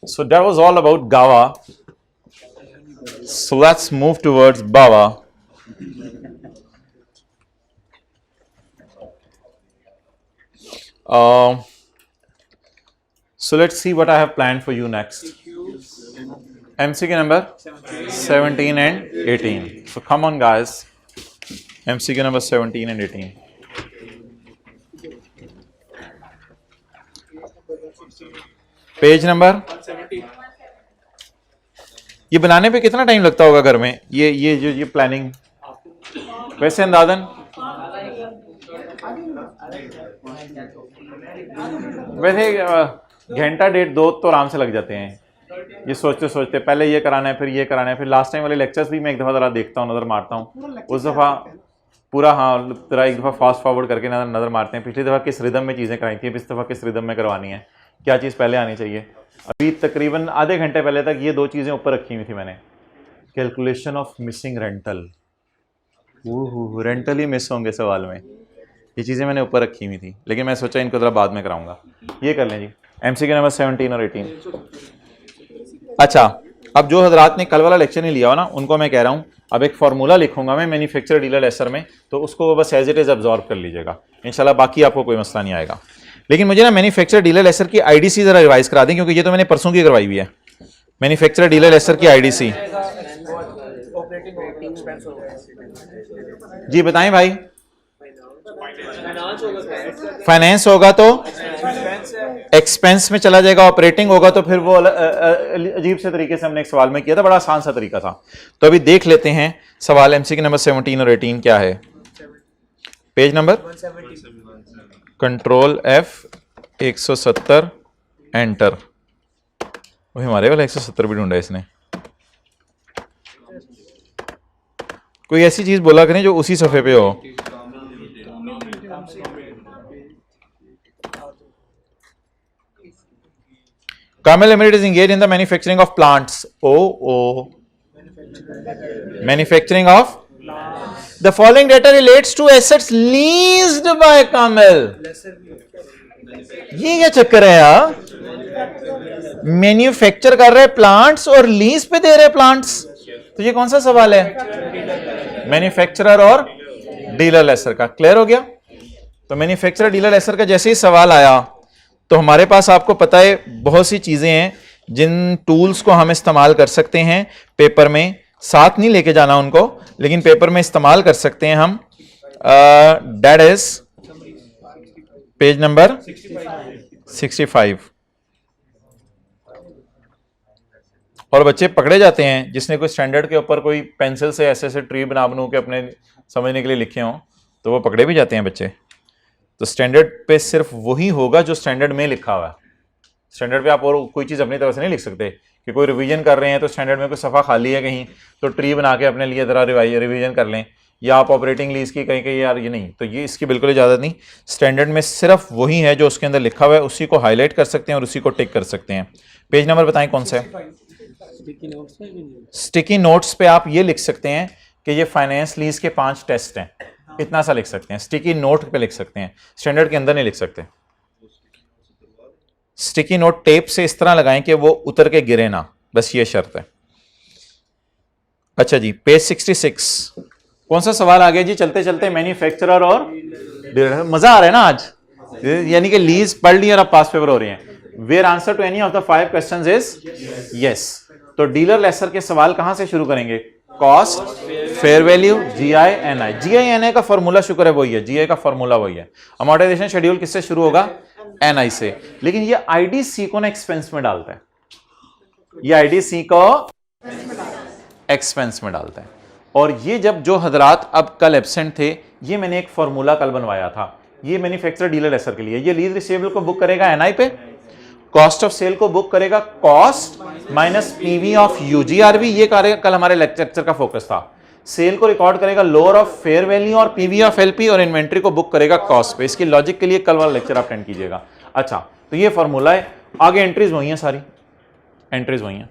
So that was all about GAVA. So let's move towards BAVA. So let's see what I have planned for you next. MCQ number 17 and 18. So come on guys. MCQ number 17 and 18. Page number ये बनाने पे कितना time लगता होगा घर में ये planning वैसे अंदाजन वैसे घंटा डेढ़ दो तो आराम से लग जाते हैं, ये सोचते सोचते पहले ये कराना है फिर ये कराना है, फिर लास्ट टाइम वाले लेक्चर्स भी मैं एक दफ़ा ज़रा देखता हूँ, नज़र मारता हूँ उस दफ़ा पूरा, हाँ ज़रा एक दफ़ा फास्ट फॉरवर्ड करके नज़र मारते हैं पिछली दफ़ा किस रिदम में चीज़ें कराई थी, इस दफ़ा किस रिदम में करवानी है, क्या चीज़ पहले आनी चाहिए। अभी तकरीबन आधे घंटे पहले तक ये दो चीज़ें ऊपर रखी हुई थी मैंने, calculation of missing rental, rental he miss होंगे सवाल में, ये चीज़ें मैंने ऊपर रखी हुई थी, लेकिन मैं सोचा इनको ज़रा बाद में कराऊंगा। ये कर लें जी, MCQ नंबर 17 और 18। अच्छा, अब जो हजरात ने कल वाला लेक्चर नहीं लिया हो ना, उनको मैं कह रहा हूँ अब एक फार्मूला लिखूंगा मैं मैन्युफैक्चरर डीलर लेसर में, तो उसको बस एज इट इज़ अब्जॉर्व कर लीजिएगा इंशाल्लाह, बाकी आपको कोई मसला नहीं आएगा। लेकिन मुझे ना मैन्युफैक्चरर डीलर लेसर की IDC ज़रा रिवाइज करा दें, क्योंकि ये तो मैंने परसों की करवाई हुई है। मैन्युफैक्चरर डीलर लेसर की IDC जी बताएं भाई। फाइनेंस होगा तो एक्सपेंस में चला जाएगा, ऑपरेटिंग होगा तो फिर वो अजीब से तरीके से हमने एक सवाल में किया था, बड़ा आसान सा तरीका था। तो अभी देख लेते हैं सवाल MCQ नंबर 17 और 18 क्या है। Page number control F 170 enter. वही हमारे वाला 170 भी ढूंढा इसने। कोई ऐसी चीज बोला करें जो उसी सफे पे हो। Camel Limited is engaged in the manufacturing of plants. Manufacturing of? The following data relates to assets leased by Camel. ये क्या चक्कर है यार? मैन्युफैक्चर कर रहे प्लांट्स और लीज पे दे रहे प्लांट्स, तो ये कौन सा सवाल है? मैन्युफैक्चरर और डीलर लेसर का। क्लियर हो गया? तो मैन्युफैक्चरर डीलर लेसर का जैसे ही सवाल आया तो हमारे पास आपको पता है बहुत सी चीजें हैं जिन टूल्स को हम इस्तेमाल कर सकते हैं पेपर में, साथ नहीं लेके जाना उनको, लेकिन पेपर में इस्तेमाल कर सकते हैं हम। That is page number 65। और बच्चे पकड़े जाते हैं जिसने कोई स्टैंडर्ड के ऊपर कोई पेंसिल से ऐसे ऐसे ट्री बना के अपने समझने के लिए लिखे हों तो वो पकड़े भी जाते हैं बच्चे। तो स्टैंडर्ड पे सिर्फ वही होगा जो स्टैंडर्ड में लिखा हुआ है। स्टैंडर्ड पे आप और कोई चीज़ अपनी तरफ से नहीं लिख सकते कि कोई रिवीजन कर रहे हैं तो स्टैंडर्ड में कोई सफ़ा खाली है कहीं तो ट्री बना के अपने लिए ज़रा रिवीजन कर लें, या आप ऑपरेटिंग लीज की कहीं कहीं यार ये नहीं, तो ये इसकी बिल्कुल इजाज़त नहीं। स्टैंडर्ड में सिर्फ वही है जो उसके अंदर लिखा हुआ है, उसी को हाईलाइट कर सकते हैं और उसी को टिक कर सकते हैं। पेज नंबर बताएं कौन सा है? स्टिकी नोट्स पे आप ये लिख सकते हैं कि ये फाइनेंस लीज के 5 टेस्ट हैं, इतना सा लिख सकते हैं। स्टिकी नोट पे लिख सकते हैं, स्टैंडर्ड के अंदर नहीं लिख सकते। स्टिकी नोट टेप से इस तरह लगाएं कि वो उतर के गिरे ना, बस ये शर्त है। अच्छा जी, पेज 66 कौन सा सवाल आ गया जी? चलते चलते मैन्युफैक्चरर और डीलर। मजा आ रहा है ना आज, यानी कि लीज पढ़ ली और अब पास पेपर हो रहे हैं। Where answer to any of the 5 questions is yes. तो डीलर लेसर के सवाल कहां से शुरू करेंगे? Cost, fair value, GI, NI। GI NI का फॉर्मूला शुक्र है वही है, GI का फॉर्मूला वही है। अमोर्टाइजेशन शेड्यूल किससे शुरू होगा? NI से। लेकिन ये IDC को ना एक्सपेंस में डालता है, ये IDC को एक्सपेंस में डालता है। और ये जब जो हजरात अब कल एब्सेंट थे, ये मैंने एक फॉर्मूला कल बनवाया था, ये मैन्युफैक्चरर डीलर लेसर के लिए। ये लीज रिसीवेबल को बुक करेगा NI पे, कॉस्ट ऑफ सेल को बुक करेगा cost minus PV of UGRV, ये कल हमारे लेक्चर का फोकस था। सेल को रिकॉर्ड करेगा लोअर ऑफ फेयर वैल्यू और PV ऑफ LP, और इन्वेंट्री को बुक करेगा कॉस्ट पे। इसकी लॉजिक के लिए कल वाला लेक्चर आप अटेंड कीजिएगा। अच्छा, तो ये फॉर्मूला है, आगे एंट्रीज वही हैं, सारी एंट्रीज वही हैं।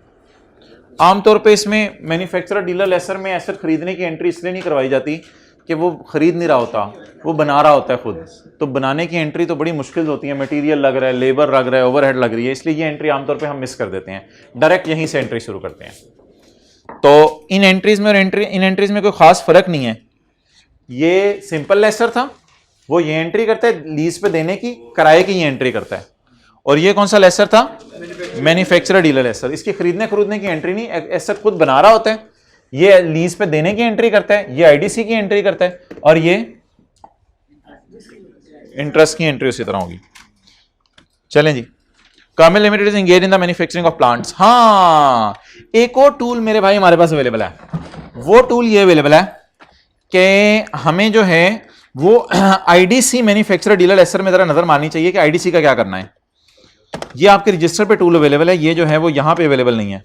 आमतौर पे इसमें मैन्युफैक्चरर डीलर लेसर में एसेट खरीदने की एंट्री इसलिए नहीं करवाई जाती कि वो खरीद नहीं रहा होता, वो बना रहा होता है खुद। तो बनाने की एंट्री तो बड़ी मुश्किल होती है, मटेरियल लग रहा है, लेबर लग रहा है, ओवरहेड लग रही है, इसलिए ये एंट्री आमतौर पे हम मिस कर देते हैं, डायरेक्ट यहीं से एंट्री शुरू करते हैं। तो इन एंट्रीज में और इन एंट्रीज में कोई खास फर्क नहीं है। ये सिंपल लेसर था, वो ये एंट्री करता है लीज पे देने की, किराए की ये एंट्री करता है। और ये कौन सा लेसर था? Manufacturer dealer lessor. इसकी खरीदने की एंट्री नहीं, एसेट खुद बना रहा होता है, ये लीज पे देने की एंट्री करता है, ये IDC की एंट्री करता है, और ये इंटरेस्ट की एंट्री उसी तरह होगी। चलें जी, Kamil limited is engage in the manufacturing of plants. हाँ, एक और टूल मेरे भाई हमारे पास अवेलेबल है, वो टूल ये अवेलेबल है कि हमें जो है वो आईडीसी मैन्युफैक्चरर डीलर लेसर में जरा नजर मारनी चाहिए कि आईडीसी का क्या करना है। ये आपके रजिस्टर पे टूल अवेलेबल है, ये जो है वो यहां पे अवेलेबल नहीं है।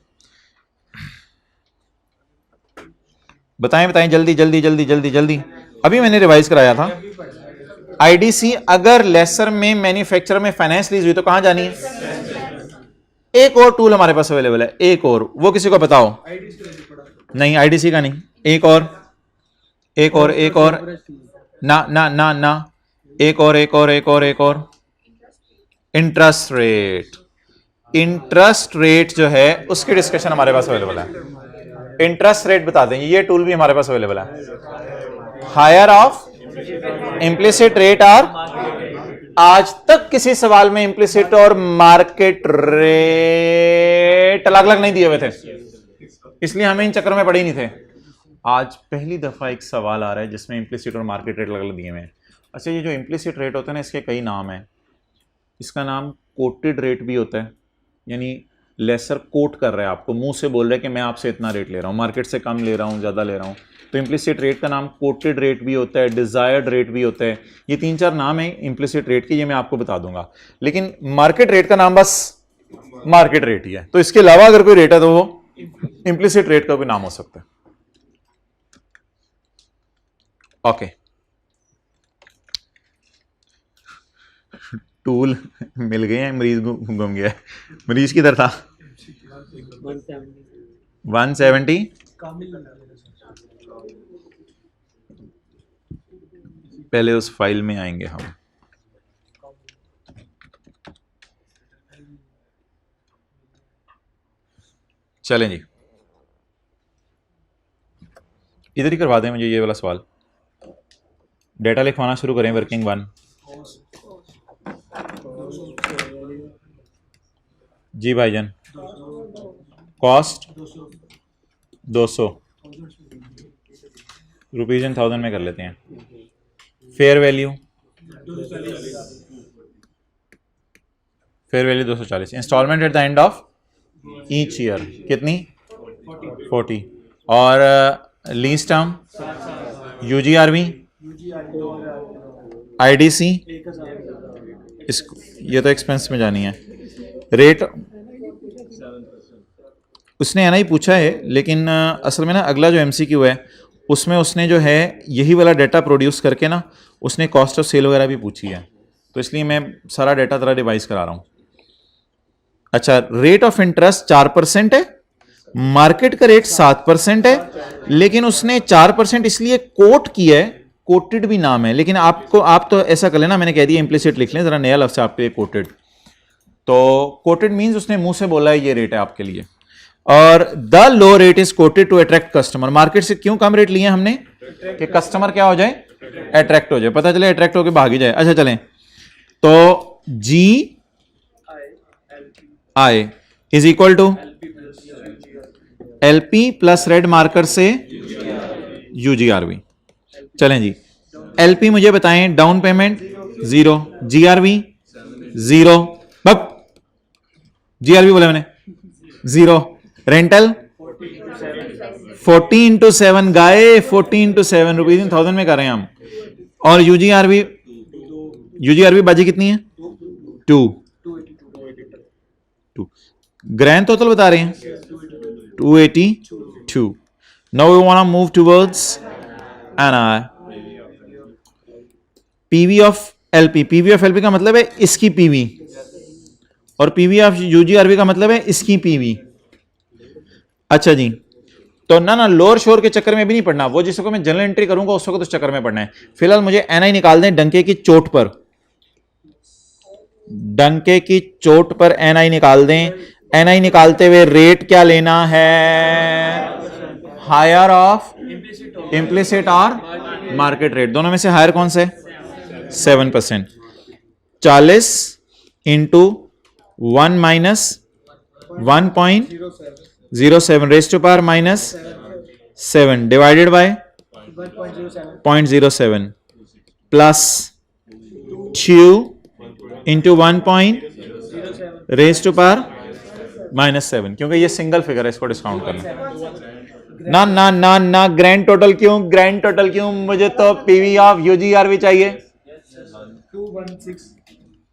बताएं बताएं जल्दी जल्दी जल्दी जल्दी जल्दी, अभी मैंने रिवाइज कराया था। आईडीसी अगर लेसर में मैन्युफैक्चरर में फाइनेंस लीज हुई तो कहां जानी है? एक और टूल हमारे पास अवेलेबल है, एक और, वो किसी को बताओ? नहीं आईडीसी का नहीं, एक और एक और एक और, ना ना ना ना, एक और एक और एक और एक और, इंटरेस्ट रेट। इंटरेस्ट रेट जो है उसकी डिस्कशन हमारे पास अवेलेबल है। इंटरेस्ट रेट बता दें, ये टूल भी हमारे पास अवेलेबल है। हायर ऑफ इम्प्लिसिट रेट और, आज तक किसी सवाल में इम्प्लिसिट और मार्केट रेट अलग अलग नहीं दिए हुए थे, इसलिए हमें इन चक्कर में पड़े ही नहीं थे। आज पहली दफा एक सवाल आ रहा है जिसमें इम्प्लिसिट और मार्केट रेट अलग अलग दिए हुए हैं। अच्छा, ये जो इम्प्लिसिट रेट होता है ना, इसके कई नाम हैं। इसका नाम कोटेड रेट भी होता है, यानी लेसर कोट कर रहा है आपको, मुंह से बोल रहा है कि मैं आपसे इतना रेट ले रहा हूँ, मार्केट से कम ले रहा हूँ, ज़्यादा ले रहा हूँ। तो इम्प्लिसिट रेट का नाम कोटेड रेट भी होता है, डिज़ायर्ड रेट भी होता है। ये 3-4 नाम है इम्प्लिसिट रेट के, ये मैं आपको बता दूंगा। लेकिन मार्केट रेट का नाम बस मार्केट रेट ही है, तो इसके अलावा अगर कोई रेट है तो वो इम्प्लिसिट रेट का भी नाम हो सकता है। ओके, टूल मिल गए हैं, मरीज गुम गया है। मरीज किधर था? 170। पहले उस फाइल में आएंगे हम। चलें जी, इधर ही करवा दें मुझे ये वाला सवाल। डेटा लिखवाना शुरू करें। वर्किंग 1 जी भाईजान। कॉस्ट 200 रुपीज इन 1000 में कर लेते हैं। Fair value 240। Instalment at the end of each year कितनी? 40। और लीज टर्म, यूजीआरवी, आईडीसी, इस ये तो एक्सपेंस में जानी है। रेट उसने एनआई पूछा है, लेकिन असल में ना अगला जो एमसीक्यू है उसमें उसने जो है यही वाला डाटा प्रोड्यूस करके ना उसने कॉस्ट ऑफ सेल वगैरह भी पूछी है, तो इसलिए मैं सारा डाटा तरह रिवाइज करा रहा हूँ। अच्छा, रेट ऑफ इंटरेस्ट 4% है, मार्केट का रेट 7% है, लेकिन उसने 4% इसलिए कोट किया है, कोटेड भी नाम है, लेकिन आप तो ऐसा कर लेना, मैंने कह दिया इम्प्लिसिट लिख लें, जरा नया लफ्ज़ है आपके कोटेड। तो कोटेड मींस उसने मुंह से बोला है ये रेट है आपके लिए। और the low rate is quoted to attract customer. Market से क्यों कम रेट लिए हमने? कि कस्टमर क्या हो जाए? अट्रैक्ट हो जाए, पता चले अट्रैक्ट होकर भागी जाए। अच्छा चलें, तो G I is equal to LP plus red marker से यूजीआरवी। चलें जी, एलपी मुझे बताएं, डाउन पेमेंट 0, जीआरवी 0, बक जीआरवी बोले मैंने 0, रेंटल 40 इंटू 7 गाए, 40 इंटू 7 रुपीज इन 1000 में कर रहे हैं हम। और यूजीआरवी बाजी कितनी है? 2। ग्रैंड टोटल बता रहे हैं 282। Now we want to move towards NI. PV of LP, PV of LP का मतलब है इसकी पीवी, और पीवी ऑफ यूजीआरवी का मतलब है इसकी पीवी। अच्छा जी, तो ना लोअर शोर के चक्कर में भी नहीं पड़ना, वो जिसको मैं जनरल एंट्री करूंगा उसको तो उस चक्कर में पड़ना है। फिलहाल मुझे एनआई निकाल दें डंके की चोट पर, डंके की चोट पर एनआई निकाल दें। एनआई निकालते हुए रेट क्या लेना है? हायर ऑफ इम्प्लिसिट और मार्केट रेट, दोनों में से हायर कौन से? 7%। 40 इंटू 1 minus 1.07 raise to power minus 7 divided by 0.07 plus 2 into 1 raise to power -7, क्योंकि ये सिंगल फिगर है, इसको डिस्काउंट करना। ना ना ना ना, ग्रैंड टोटल क्यों, ग्रैंड टोटल क्यों, मुझे तो पीवी ऑफ यूजीआरवी चाहिए। 216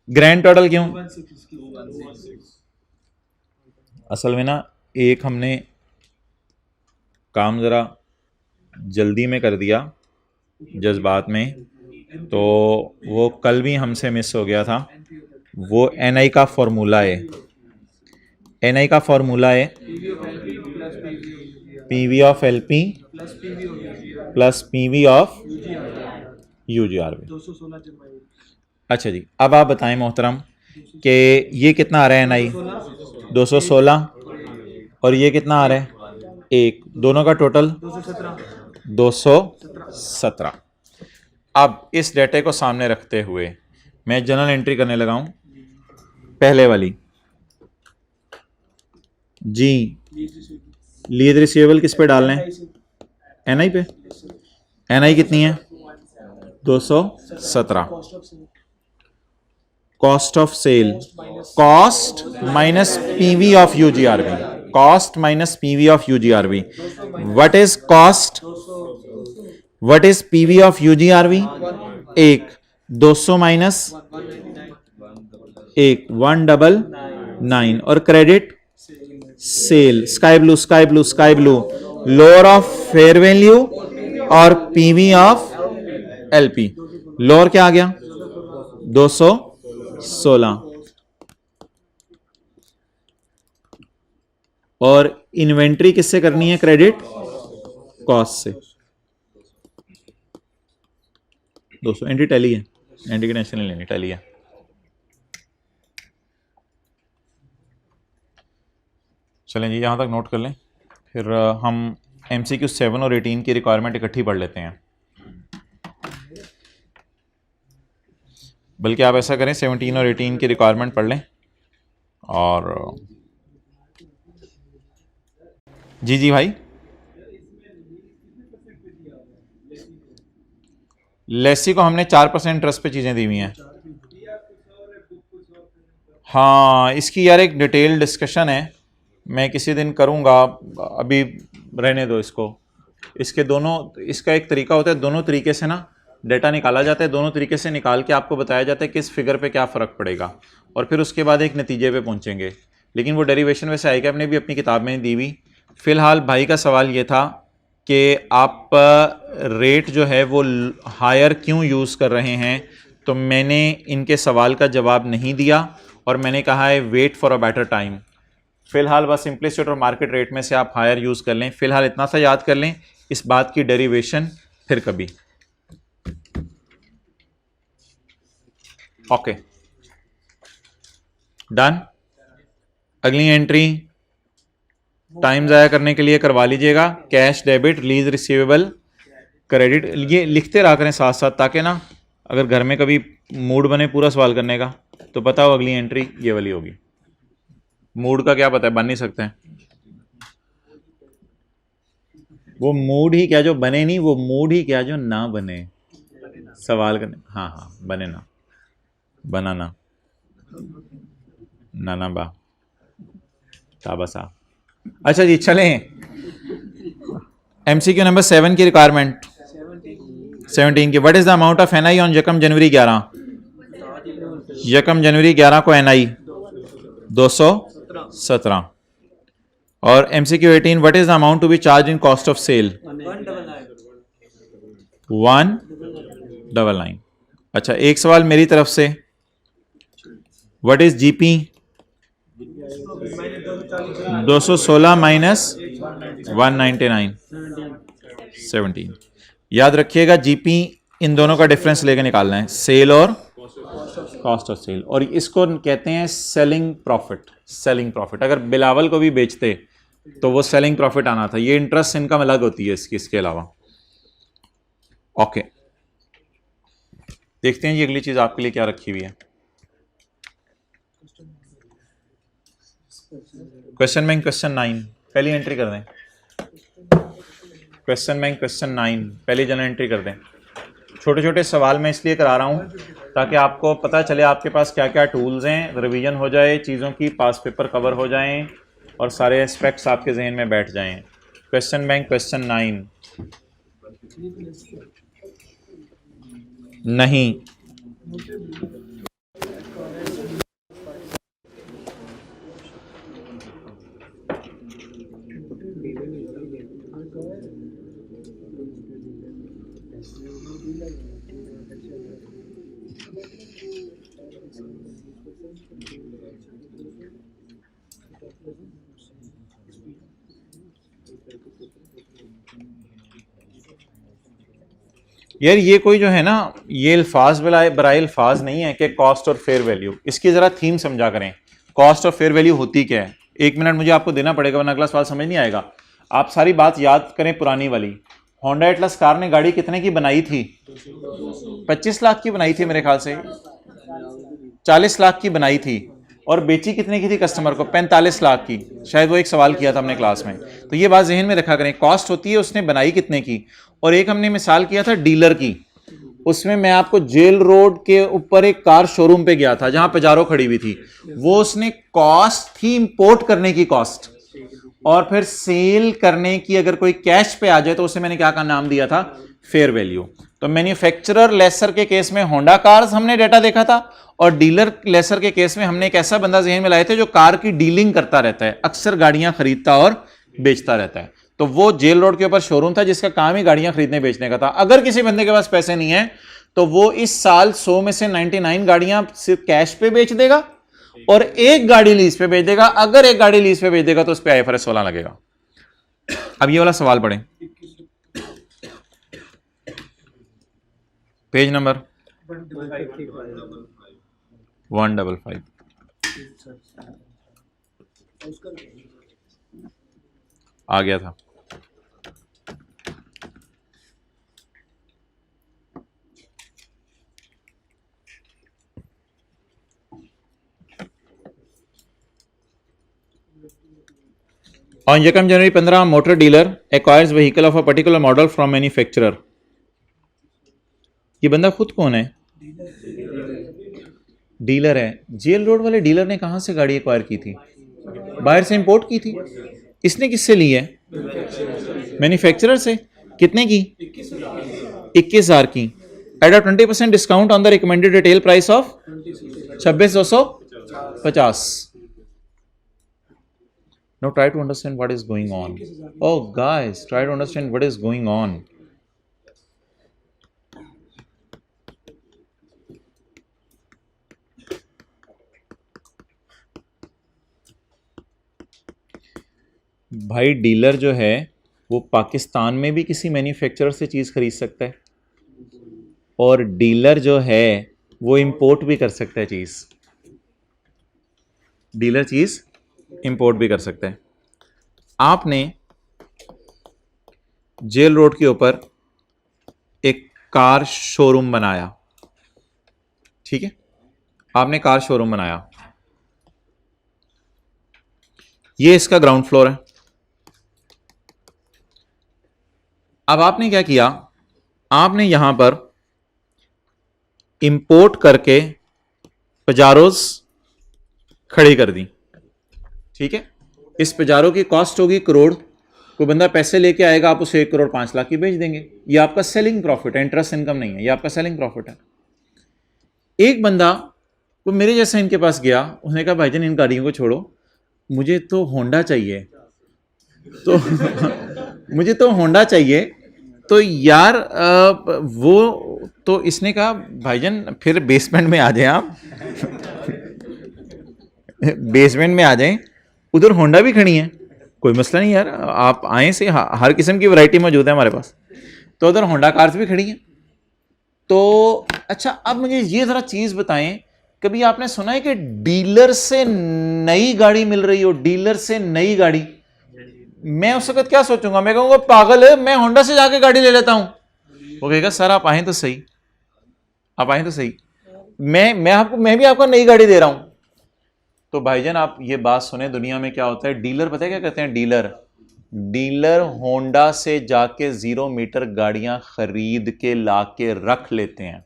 ग्रैंड टोटल क्यों? 216 असल में ना एक हमने काम ज़रा जल्दी में कर दिया, जज्बात में, तो वो कल भी हमसे मिस हो गया था। वो एनआई का फॉर्मूला है, एनआई का फॉर्मूला है PV of LP plus PV of UGRV. 216 अच्छा जी, अब आप बताएं मोहतरम कि ये कितना आ रहा है एनआई? 216, और ये कितना आ रहा है? 1, दोनों का टोटल 217। अब इस डेटे को सामने रखते हुए मैं जनरल एंट्री करने लगा हूं, पहले वाली जी। लीज रिसीवेबल किस पे डालने हैं? एनआई पे। एनआई कितनी है? 217। Cost of sale, cost minus PV of UGRV, cost minus PV of UGRV. What is cost, what is PV of UGRV? 1, 200 minus 1, 199, और credit sale, sky blue sky blue sky blue, lower of fair value और PV of LP. Lower क्या आ गया? 216, और inventory किससे करनी है? Credit cost से। 200 एंट्री टैली है, एंट्री की टेंशन नहीं लेनी, टैली है। चलें जी, यहाँ तक नोट कर लें, फिर हम MCQ 7 और 18 की रिक्वायरमेंट इकट्ठी पढ़ लेते हैं। बल्कि आप ऐसा करें, 17 और 18 की रिक्वायरमेंट पढ़ लें। और जी भाई, लेसी को हमने 4% इंटरेस्ट पे चीज़ें दी हुई हैं। हाँ, इसकी यार एक डिटेल डिस्कशन है, मैं किसी दिन करूँगा, अभी रहने दो इसको। इसके दोनों, इसका एक तरीका होता है, दोनों तरीके से ना डेटा निकाला जाता है, दोनों तरीके से निकाल के आपको बताया जाता है किस फिगर पे क्या फ़र्क पड़ेगा, और फिर उसके बाद एक नतीजे पे पहुँचेंगे। लेकिन वो डेरिवेशन वैसे आई, हमने भी अपनी किताब में दी हुई। फ़िलहाल भाई का सवाल ये था कि आप रेट जो है वो हायर क्यों यूज़ कर रहे हैं, तो मैंने इनके सवाल का जवाब नहीं दिया और मैंने कहा है wait for a better time. फ़िलहाल बस इम्प्लिसिट और मार्केट रेट में से आप हायर यूज़ कर लें। फ़िलहाल इतना सा याद कर लें, इस बात की डेरिवेशन फिर कभी। Okay, done. अगली एंट्री टाइम ज़ाया करने के लिए करवा लीजिएगा, cash debit, lease receivable, credit, ये लिखते रहा करें साथ साथ, ताकि ना अगर घर में कभी मूड बने पूरा सवाल करने का तो पता हो अगली एंट्री ये वाली होगी। मूड का क्या पता है, बन नहीं सकते हैं। वो मूड ही क्या जो बने नहीं, वो मूड ही क्या जो ना बने सवाल करने। हाँ हाँ, बने ना, बनाना, नाना बा, ताबसा। अच्छा जी, चलें MCQ नंबर 7 की रिक्वायरमेंट 17 की। What is the amount of NI on यकम जनवरी 11? यकम जनवरी 11 को NI 217। और MCQ 18, what is the amount to be charge in cost of sale? 199। अच्छा, एक सवाल मेरी तरफ से, व्हाट इज GP? 216 माइनस 199, 17। याद रखिएगा, GP इन दोनों का डिफरेंस लेके निकालना है, सेल और कॉस्ट ऑफ सेल, और इसको कहते हैं सेलिंग प्रॉफिट। सेलिंग प्रॉफिट, अगर बिलावल को भी बेचते तो वो सेलिंग प्रॉफिट आना था। ये इंटरेस्ट इनकम अलग होती है इसके अलावा। ओके, देखते हैं ये अगली चीज आपके लिए क्या रखी हुई है। क्वेश्चन बैंक क्वेश्चन 9 पहली एंट्री कर दें। क्वेश्चन बैंक क्वेश्चन 9 पहली जनरल एंट्री कर दें। छोटे छोटे सवाल मैं इसलिए करा रहा हूं ताकि आपको पता चले आपके पास क्या क्या टूल्स हैं, रिवीजन हो जाए चीज़ों की, पास पेपर कवर हो जाएं और सारे एस्पेक्ट्स आपके जहन में बैठ जाएं। क्वेश्चन बैंक क्वेश्चन 9 नहीं। यार ये कोई जो है ना, ये अल्फाज बराए अल्फाज नहीं है कि कॉस्ट और फेयर वैल्यू। इसकी जरा थीम समझा करें, कॉस्ट और फेयर वैल्यू होती क्या है। 1 मिनट मुझे आपको देना पड़ेगा वरना अगला सवाल समझ नहीं आएगा। आप सारी बात याद करें पुरानी वाली। होंडा एटलस कार ने गाड़ी कितने की बनाई थी? 25 लाख की बनाई थी मेरे ख्याल से, 40 लाख की बनाई थी, और बेची कितने की थी कस्टमर को? 45 लाख की। शायद वो एक सवाल किया था हमने क्लास में। तो ये बात जहन में रखा करें, कॉस्ट होती है उसने बनाई कितने की। और एक हमने मिसाल किया था डीलर की, उसमें मैं आपको जेल रोड के ऊपर एक कार शोरूम पे गया था जहां पजारो खड़ी हुई थी, वो उसने कॉस्ट थी इंपोर्ट करने की कॉस्ट, और फिर सेल करने की अगर कोई कैश पे आ जाए तो उसे मैंने क्या का नाम दिया था? Fair value. तो मैन्युफैक्चरर लेसर के केस में होंडा कार्स हमने डेटा देखा था, और डीलर लेसर के केस में हमने एक ऐसा बंदा जहन में लाए थे जो कार की डीलिंग करता रहता है, अक्सर गाड़ियां खरीदता और बेचता रहता है। तो वो जेल रोड के ऊपर शोरूम था जिसका काम ही गाड़ियां खरीदने बेचने का था। अगर किसी बंदे के पास पैसे नहीं है तो वो इस साल 100 में से 99 गाड़ियां सिर्फ कैश पे बेच देगा और एक गाड़ी लीज पे बेच देगा। अगर एक गाड़ी लीज पे बेच देगा तो उस पर IFRS 16 लगेगा। अब ये वाला सवाल पढ़ें, पेज नंबर 155। आ गया था। On January 15, motor dealer acquires vehicle of a particular model from manufacturer. ये बंदा खुद कौन है? डीलर है। जेल रोड वाले डीलर ने कहां से गाड़ी एक्वायर की थी? बाहर से इंपोर्ट की थी। इसने किससे ली है? मैन्युफैक्चरर से। कितने की? 21,000 की। At a 20% discount on the recommended retail price of 26,250। Now try to understand what is going on. Oh guys, try to understand what is going on. भाई डीलर जो है वो पाकिस्तान में भी किसी मैन्युफैक्चरर से चीज़ खरीद सकता है, और डीलर जो है वो इंपोर्ट भी कर सकता है चीज़। डीलर चीज़ इंपोर्ट भी कर सकता है। आपने जेल रोड के ऊपर एक कार शोरूम बनाया, ठीक है? आपने कार शोरूम बनाया, ये इसका ग्राउंड फ्लोर है। अब आपने क्या किया? आपने यहां पर इंपोर्ट करके पजारोज खड़ी कर दी, ठीक है? इस पजारो की कॉस्ट होगी करोड़। कोई बंदा पैसे लेके आएगा, आप उसे 1,05,00,000 की बेच देंगे। ये आपका सेलिंग प्रॉफिट है, इंटरेस्ट इनकम नहीं है, ये आपका सेलिंग प्रॉफिट है। एक बंदा वो मेरे जैसा इनके पास गया, उसने कहा भाईजान इन गाड़ियों को छोड़ो, मुझे तो होंडा चाहिए। तो मुझे तो होंडा चाहिए। तो यार वो तो इसने कहा भाईजान फिर बेसमेंट में आ जाए, आप बेसमेंट में आ जाएं, उधर होंडा भी खड़ी है, कोई मसला नहीं यार, आप आए से हर किस्म की वैरायटी मौजूद है हमारे पास। तो उधर होंडा कार्स भी खड़ी हैं। तो अच्छा, अब मुझे ये ज़रा चीज़ बताएं, कभी आपने सुना है कि डीलर से नई गाड़ी मिल रही हो? डीलर से नई गाड़ी, मैं उस वक्त क्या सोचूंगा? मैं कहूँगा पागल है, मैं होंडा से जाके गाड़ी ले लेता हूँ। वो कहेगा सर आप आए तो सही, आप आए तो सही, मैं भी आपको नई गाड़ी दे रहा हूँ। तो भाईजान आप ये बात सुने, दुनिया में क्या होता है, डीलर पता है क्या कहते हैं? डीलर होंडा से जाके 0 मीटर गाड़ियां खरीद के ला के रख लेते हैं,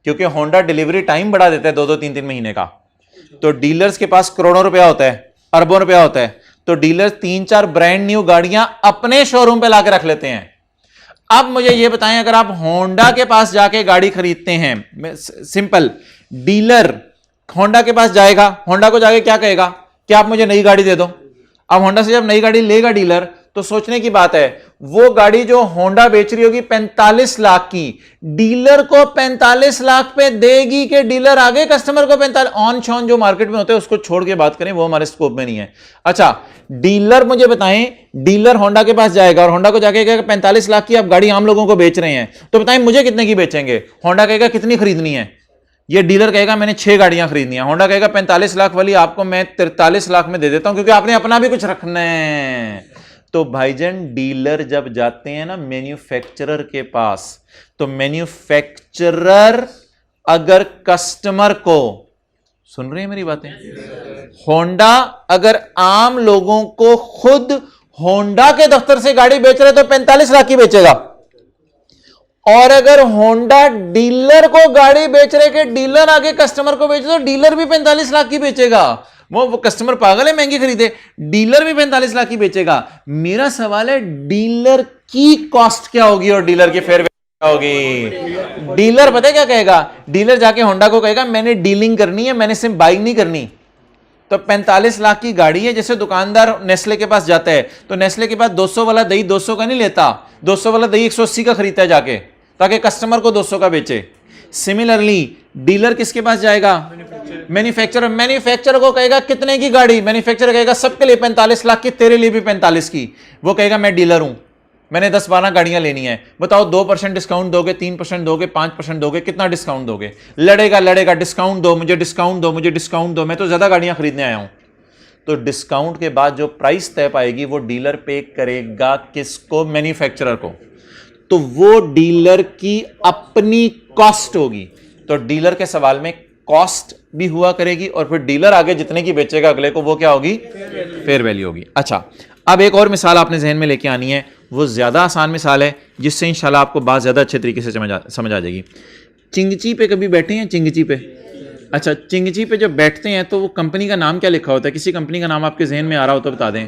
क्योंकि होंडा डिलीवरी टाइम बढ़ा देता है 2-2 3-3 महीने का। तो डीलर्स के पास करोड़ों रुपया होता है, अरबों रुपया होता है। तो डीलर 3-4 ब्रांड न्यू गाड़ियां अपने शोरूम पे लाके रख लेते हैं। अब मुझे यह बताएं, अगर आप होंडा के पास जाके गाड़ी खरीदते हैं, सिंपल, डीलर होंडा के पास जाएगा, होंडा को जाके क्या कहेगा कि आप मुझे नई गाड़ी दे दो। अब होंडा से जब नई गाड़ी लेगा डीलर, तो सोचने की बात है, वो गाड़ी जो होंडा बेच रही होगी 45 लाख की, डीलर को 45 लाख पे देगी कि डीलर आगे कस्टमर को 45 ऑन छॉन जो मार्केट में होते हैं उसको छोड़ के बात करें, वो हमारे स्कोप में नहीं है। अच्छा, डीलर मुझे बताएं, डीलर होंडा के पास जाएगा और होंडा को जाके कहेगा 45 लाख की आप गाड़ी आम लोगों को बेच रहे हैं, तो बताएं मुझे कितने की बेचेंगे? होंडा कहेगा कितनी खरीदनी है? ये डीलर कहेगा मैंने 6 गाड़ियां खरीदनी है। होंडा कहेगा 45 लाख वाली आपको मैं 43 लाख में दे देता हूं, क्योंकि आपने अपना भी कुछ रखना है। तो भाईजान, डीलर जब जाते हैं ना मैन्युफैक्चरर के पास, तो मैन्युफैक्चरर अगर कस्टमर को, सुन रहे हैं मेरी बातें, होंडा अगर आम लोगों को खुद होंडा के दफ्तर से गाड़ी बेच रहे तो 45 लाख की बेचेगा, और अगर होंडा डीलर को गाड़ी बेच रहे कि डीलर आगे कस्टमर को बेच रहे तो डीलर भी 45 लाख की बेचेगा। वो कस्टमर पागल है महंगी खरीदे, डीलर भी 45 लाख की बेचेगा। मेरा सवाल है, डीलर की कॉस्ट क्या होगी और डीलर की फेयर क्या होगी? डीलर पता है क्या कहेगा? डीलर जाके होंडा को कहेगा मैंने डीलिंग करनी है, मैंने सिर्फ बाइंग नहीं करनी। तो 45 लाख की गाड़ी है, जैसे दुकानदार नेस्ले के पास जाता है तो नेस्ले के पास 200 वाला दही 200 का नहीं लेता, 200 वाला दही 180 का खरीदता है जाके, ताकि कस्टमर को 200 का बेचे। सिमिलरली डीलर किसके पास जाएगा? मैन्युफैक्चरर। मैन्युफैक्चरर को कहेगा कितने की गाड़ी? मैन्युफैक्चरर कहेगा सबके लिए 45 लाख की, तेरे लिए भी 45 की। वो कहेगा मैं डीलर हूं, मैंने 10-12 गाड़ियां लेनी है, बताओ 2% डिस्काउंट दोगे, 3% दोगे, 5% दोगे, कितना डिस्काउंट दोगे? लड़ेगा, डिस्काउंट दो मुझे, डिस्काउंट दो मुझे, डिस्काउंट दो, मैं तो ज्यादा गाड़ियां खरीदने आया हूं। तो डिस्काउंट के बाद जो प्राइस तय पाएगी वो डीलर पे करेगा किसको? मैन्युफैक्चरर को। तो वो डीलर की अपनी कॉस्ट होगी। तो डीलर के सवाल में कॉस्ट भी हुआ करेगी, और फिर डीलर आगे जितने की बेचेगा अगले को, वो क्या होगी? फेयर वैल्यू होगी। अच्छा, अब एक और मिसाल आपने जहन में लेके आनी है, वो ज्यादा आसान मिसाल है जिससे इंशाल्लाह आपको बात ज्यादा अच्छे तरीके से समझ आ जाएगी। चिंगची पे कभी बैठे हैं? चिंगची पे, अच्छा, चिंगची पे जब बैठते हैं तो वो कंपनी का नाम क्या लिखा होता है? किसी कंपनी का नाम आपके जहन में आ रहा हो तो बता दें।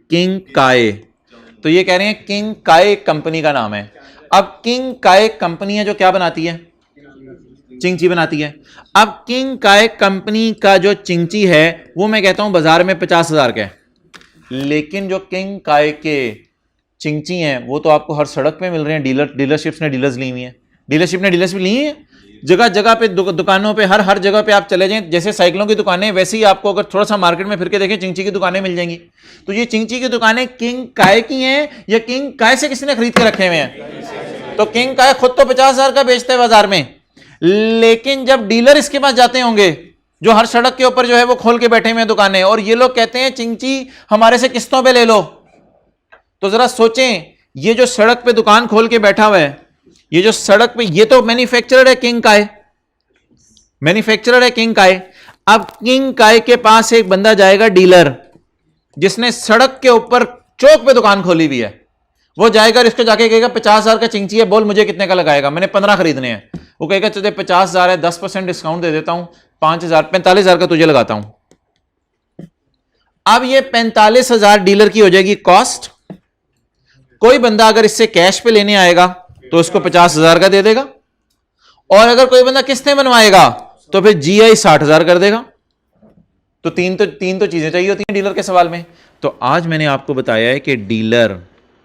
किंग काय। तो ये कह रहे हैं किंग काय कंपनी का नाम है। अब किंग काय कंपनी है जो क्या बनाती है? चिंगची बनाती है। अब किंग काय कंपनी का जो चिंगची है वो मैं कहता हूं बाजार में 50,000 का है, लेकिन जो किंग काय के चिंगची हैं वो तो आपको हर सड़क पे मिल रहे हैं। डीलरशिप्स ने डीलर्स ली हुई है, डीलरशिप ने डीलर्स भी ली है। जगह जगह पे दुकानों पे, हर जगह पे आप चले जाएं, जैसे साइकिलों की दुकानें, वैसे ही आपको अगर थोड़ा सा मार्केट में फिर के देखें चिंगची की दुकानें मिल जाएंगी। तो ये चिंगची की दुकानें किंग काय की हैं या किंग काय से किसी ने खरीद के रखे हुए हैं? तो किंग काय खुद तो 50,000 का बेचते हैं बाजार में, लेकिन जब डीलर इसके पास जाते होंगे जो हर सड़क के ऊपर जो है वो खोल के बैठे हुए हैं दुकानें, और ये लोग कहते हैं चिंगची हमारे से किस्तों पे ले लो, तो जरा सोचें, ये जो सड़क पे दुकान खोल के बैठा हुआ है, ये जो सड़क पे, ये तो मैन्युफैक्चरर है किंग काय, मैन्युफैक्चरर है किंग काय। अब किंग काय के पास एक बंदा जाएगा डीलर, जिसने सड़क के ऊपर चौक पे दुकान खोली हुई है, वो जाएगा और इसको जाके कहेगा 50,000 का चिंगची है, बोल मुझे कितने का लगाएगा? मैंने 15 खरीदने हैं। वो कहेगा तुझे 50,000 है, 10% डिस्काउंट दे देता हूं, 5,000, 45,000 का तुझे लगाता हूं। अब ये 45,000 डीलर की हो जाएगी कॉस्ट। कोई बंदा अगर इससे कैश पे लेने आएगा तो उसको 50,000 का दे देगा, और अगर कोई बंदा किस्तें बनवाएगा तो फिर जीआई 60,000 कर देगा। तो तीन तो चीजें चाहिए होती हैं डीलर के सवाल में। तो आज मैंने आपको बताया है कि डीलर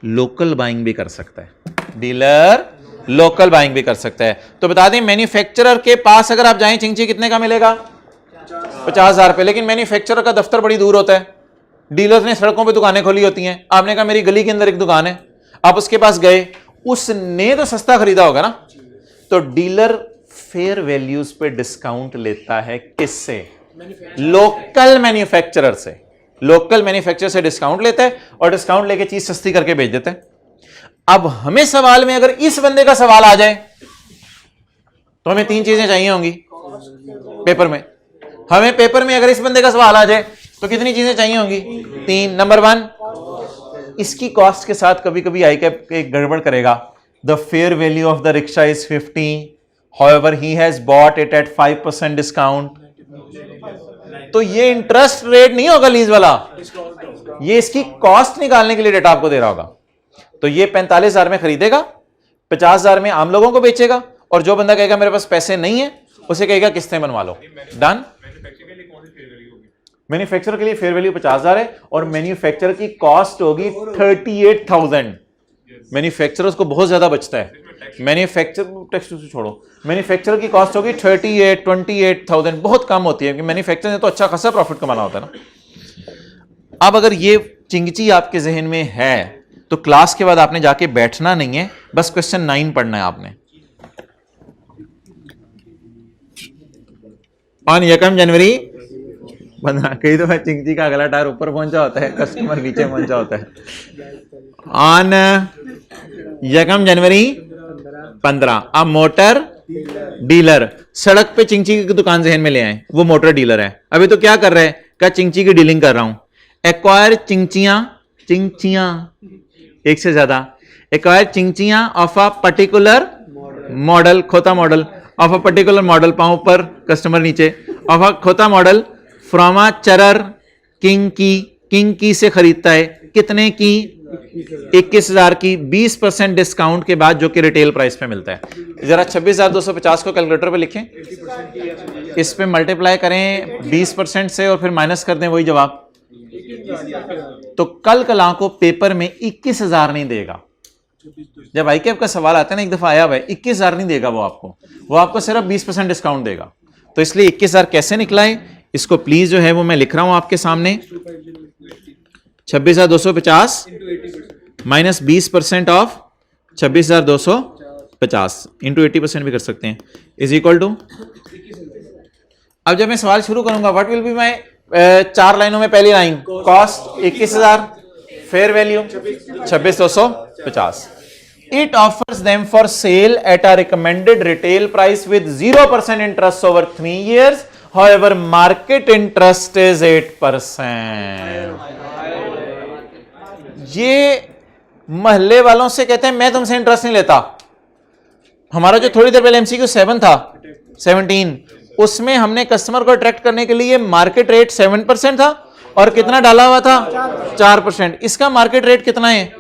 लोकल बाइंग भी कर सकता है, डीलर लोकल बाइंग भी कर सकता है। तो बता दें, मैन्युफैक्चरर के पास अगर आप जाएं चिंगची कितने का मिलेगा? 50,000 पे, लेकिन मैन्युफैक्चरर का दफ्तर बड़ी दूर होता है, डीलर्स ने सड़कों पे दुकानें खोली होती हैं। आपने कहा मेरी गली के अंदर एक दुकान है, आप उसके पास गए, उसने तो सस्ता खरीदा होगा ना। तो डीलर फेयर वैल्यूज पे डिस्काउंट लेता है किससे? लोकल मैन्युफैक्चरर से। लोकल मैन्युफैक्चरर से डिस्काउंट लेता है और डिस्काउंट लेके चीज सस्ती करके बेच देता है। अब हमें सवाल में अगर इस बंदे का सवाल आ जाए तो हमें 3 चीजें चाहिए होंगी पेपर में। हमें पेपर में अगर इस बंदे का सवाल आ जाए तो कितनी चीजें चाहिए होंगी? 3। नंबर 1, इसकी कॉस्ट के साथ कभी कभी आई कैप एक गड़बड़ करेगा। The fair value of the rickshaw is 50, however he has bought it at 5% discount, तो ये इंटरेस्ट रेट नहीं होगा लीज वाला, ये इसकी कॉस्ट निकालने के लिए डेटा आपको दे रहा होगा। तो ये 45,000 में खरीदेगा, 50,000 में आम लोगों को बेचेगा, और जो बंदा कहेगा मेरे पास पैसे नहीं है उसे कहेगा किस्तें बनवा लो। डन। मैन्युफैक्चरर के लिए फेयर वैल्यू 50,000 है और मैन्युफैक्चरर की कॉस्ट होगी 38,000। मैन्युफैक्चरर्स को बहुत ज्यादा बचता है, मैन्युफैक्चर टेक्स्ट छोड़ो, मैन्युफैक्चरर की कॉस्ट होगी 28,000, बहुत कम होती है, क्योंकि मैन्युफैक्चरर ने तो अच्छा खासा प्रॉफिट कमाना होता है ना। अब अगर ये चिंगची आपके जहन में है तो क्लास के बाद आपने जाके बैठना नहीं है, बस क्वेश्चन 9 पढ़ना है आपने। ऑन 1 जनवरी 15, कई दफा चिंगची का अगला टायर ऊपर पहुंचा होता है, कस्टमर नीचे पहुंचा होता है। ऑन 1 जनवरी 15 अब मोटर डीलर सड़क पे चिंगची की दुकान जहन में ले आए, वो मोटर डीलर है। अभी तो क्या कर रहे हैं, क्या चिंगची की डीलिंग कर रहा हूं। एक्वायर चिंगचियां एक से ज्यादा, एक्वायर चिंगचियां ऑफ अ पर्टिकुलर मॉडल, खोता model of a particular model, पांव पर कस्टमर नीचे, ऑफ अ खोता मॉडल फ्रॉम अ चरर किंग की से खरीदता है, कितने की, 21,000 की, 20% डिस्काउंट के बाद, जो कि रिटेल प्राइस पे मिलता है। जरा 26,250 को कैलकुलेटर पे लिखें, इस पे मल्टीप्लाई करें 20% से और फिर माइनस कर दें वही जवाब, तो कल कला को पेपर में 21,000 नहीं देगा। जब आईकेएफ का सवाल आता है ना, एक दफा आया हुआ है, 21,000 नहीं देगा वो आपको सिर्फ 20% डिस्काउंट देगा। तो इसलिए 21,000 कैसे निकलाए, इसको प्लीज जो है वो मैं लिख रहा हूं आपके सामने, 26,250 माइनस 20% ऑफ 26,250 इंटू 80% भी कर सकते हैं, इज इक्वल टू। अब जब मैं सवाल शुरू करूंगा, व्हाट विल बी माय 4 लाइनों में पहली line, cost 21,000, fair value 26,250। It offers them for sale at a recommended retail price with 0% interest over 3 years. However, market interest is 8%. ये महल्ले वालों से कहते हैं मैं तुमसे इंटरेस्ट नहीं लेता। हमारा जो थोड़ी देर पहले एमसीक्यू 7 था, 17, उसमें हमने कस्टमर को अट्रैक्ट करने के लिए मार्केट रेट 7% था और कितना डाला हुआ था, 4%। इसका मार्केट रेट कितना है,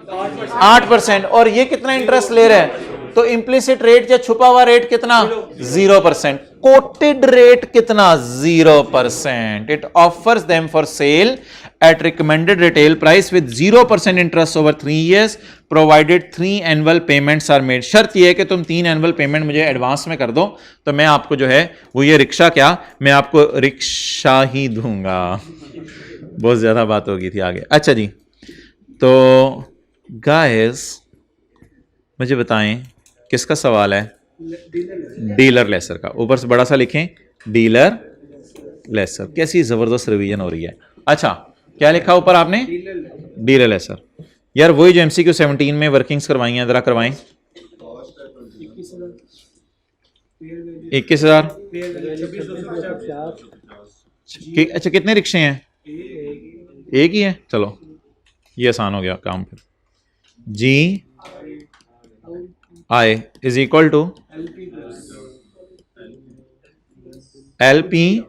8%, और ये कितना इंटरेस्ट ले रहा है, तो इम्प्लिसिट रेट या छुपा हुआ रेट कितना, 0%। कोटेड रेट कितना, 0%। It offers them for sale at recommended retail price with 0% interest over 3 years provided 3 annual payments are made. शर्त यह है कि तुम 3 एनुअल पेमेंट मुझे एडवांस में कर दो, तो मैं आपको जो है वो ये रिक्शा, क्या मैं आपको रिक्शा ही दूंगा। बहुत ज्यादा बात हो गई थी आगे। अच्छा जी, तो गाइस मुझे बताएं किसका सवाल है, डीलर लेसर का। ऊपर से बड़ा सा लिखें, डीलर लेसर। कैसी जबरदस्त रिवीजन हो रही है। अच्छा, क्या लिखा ऊपर आपने, डीलर लेसर। यार वही जो एमसीक्यू 17 में वर्किंग्स करवाई हैं, जरा करवाएं। 21,000। अच्छा, कितने रिक्शे हैं, एक ही है, चलो ये आसान हो गया काम। फिर G I is equal to L P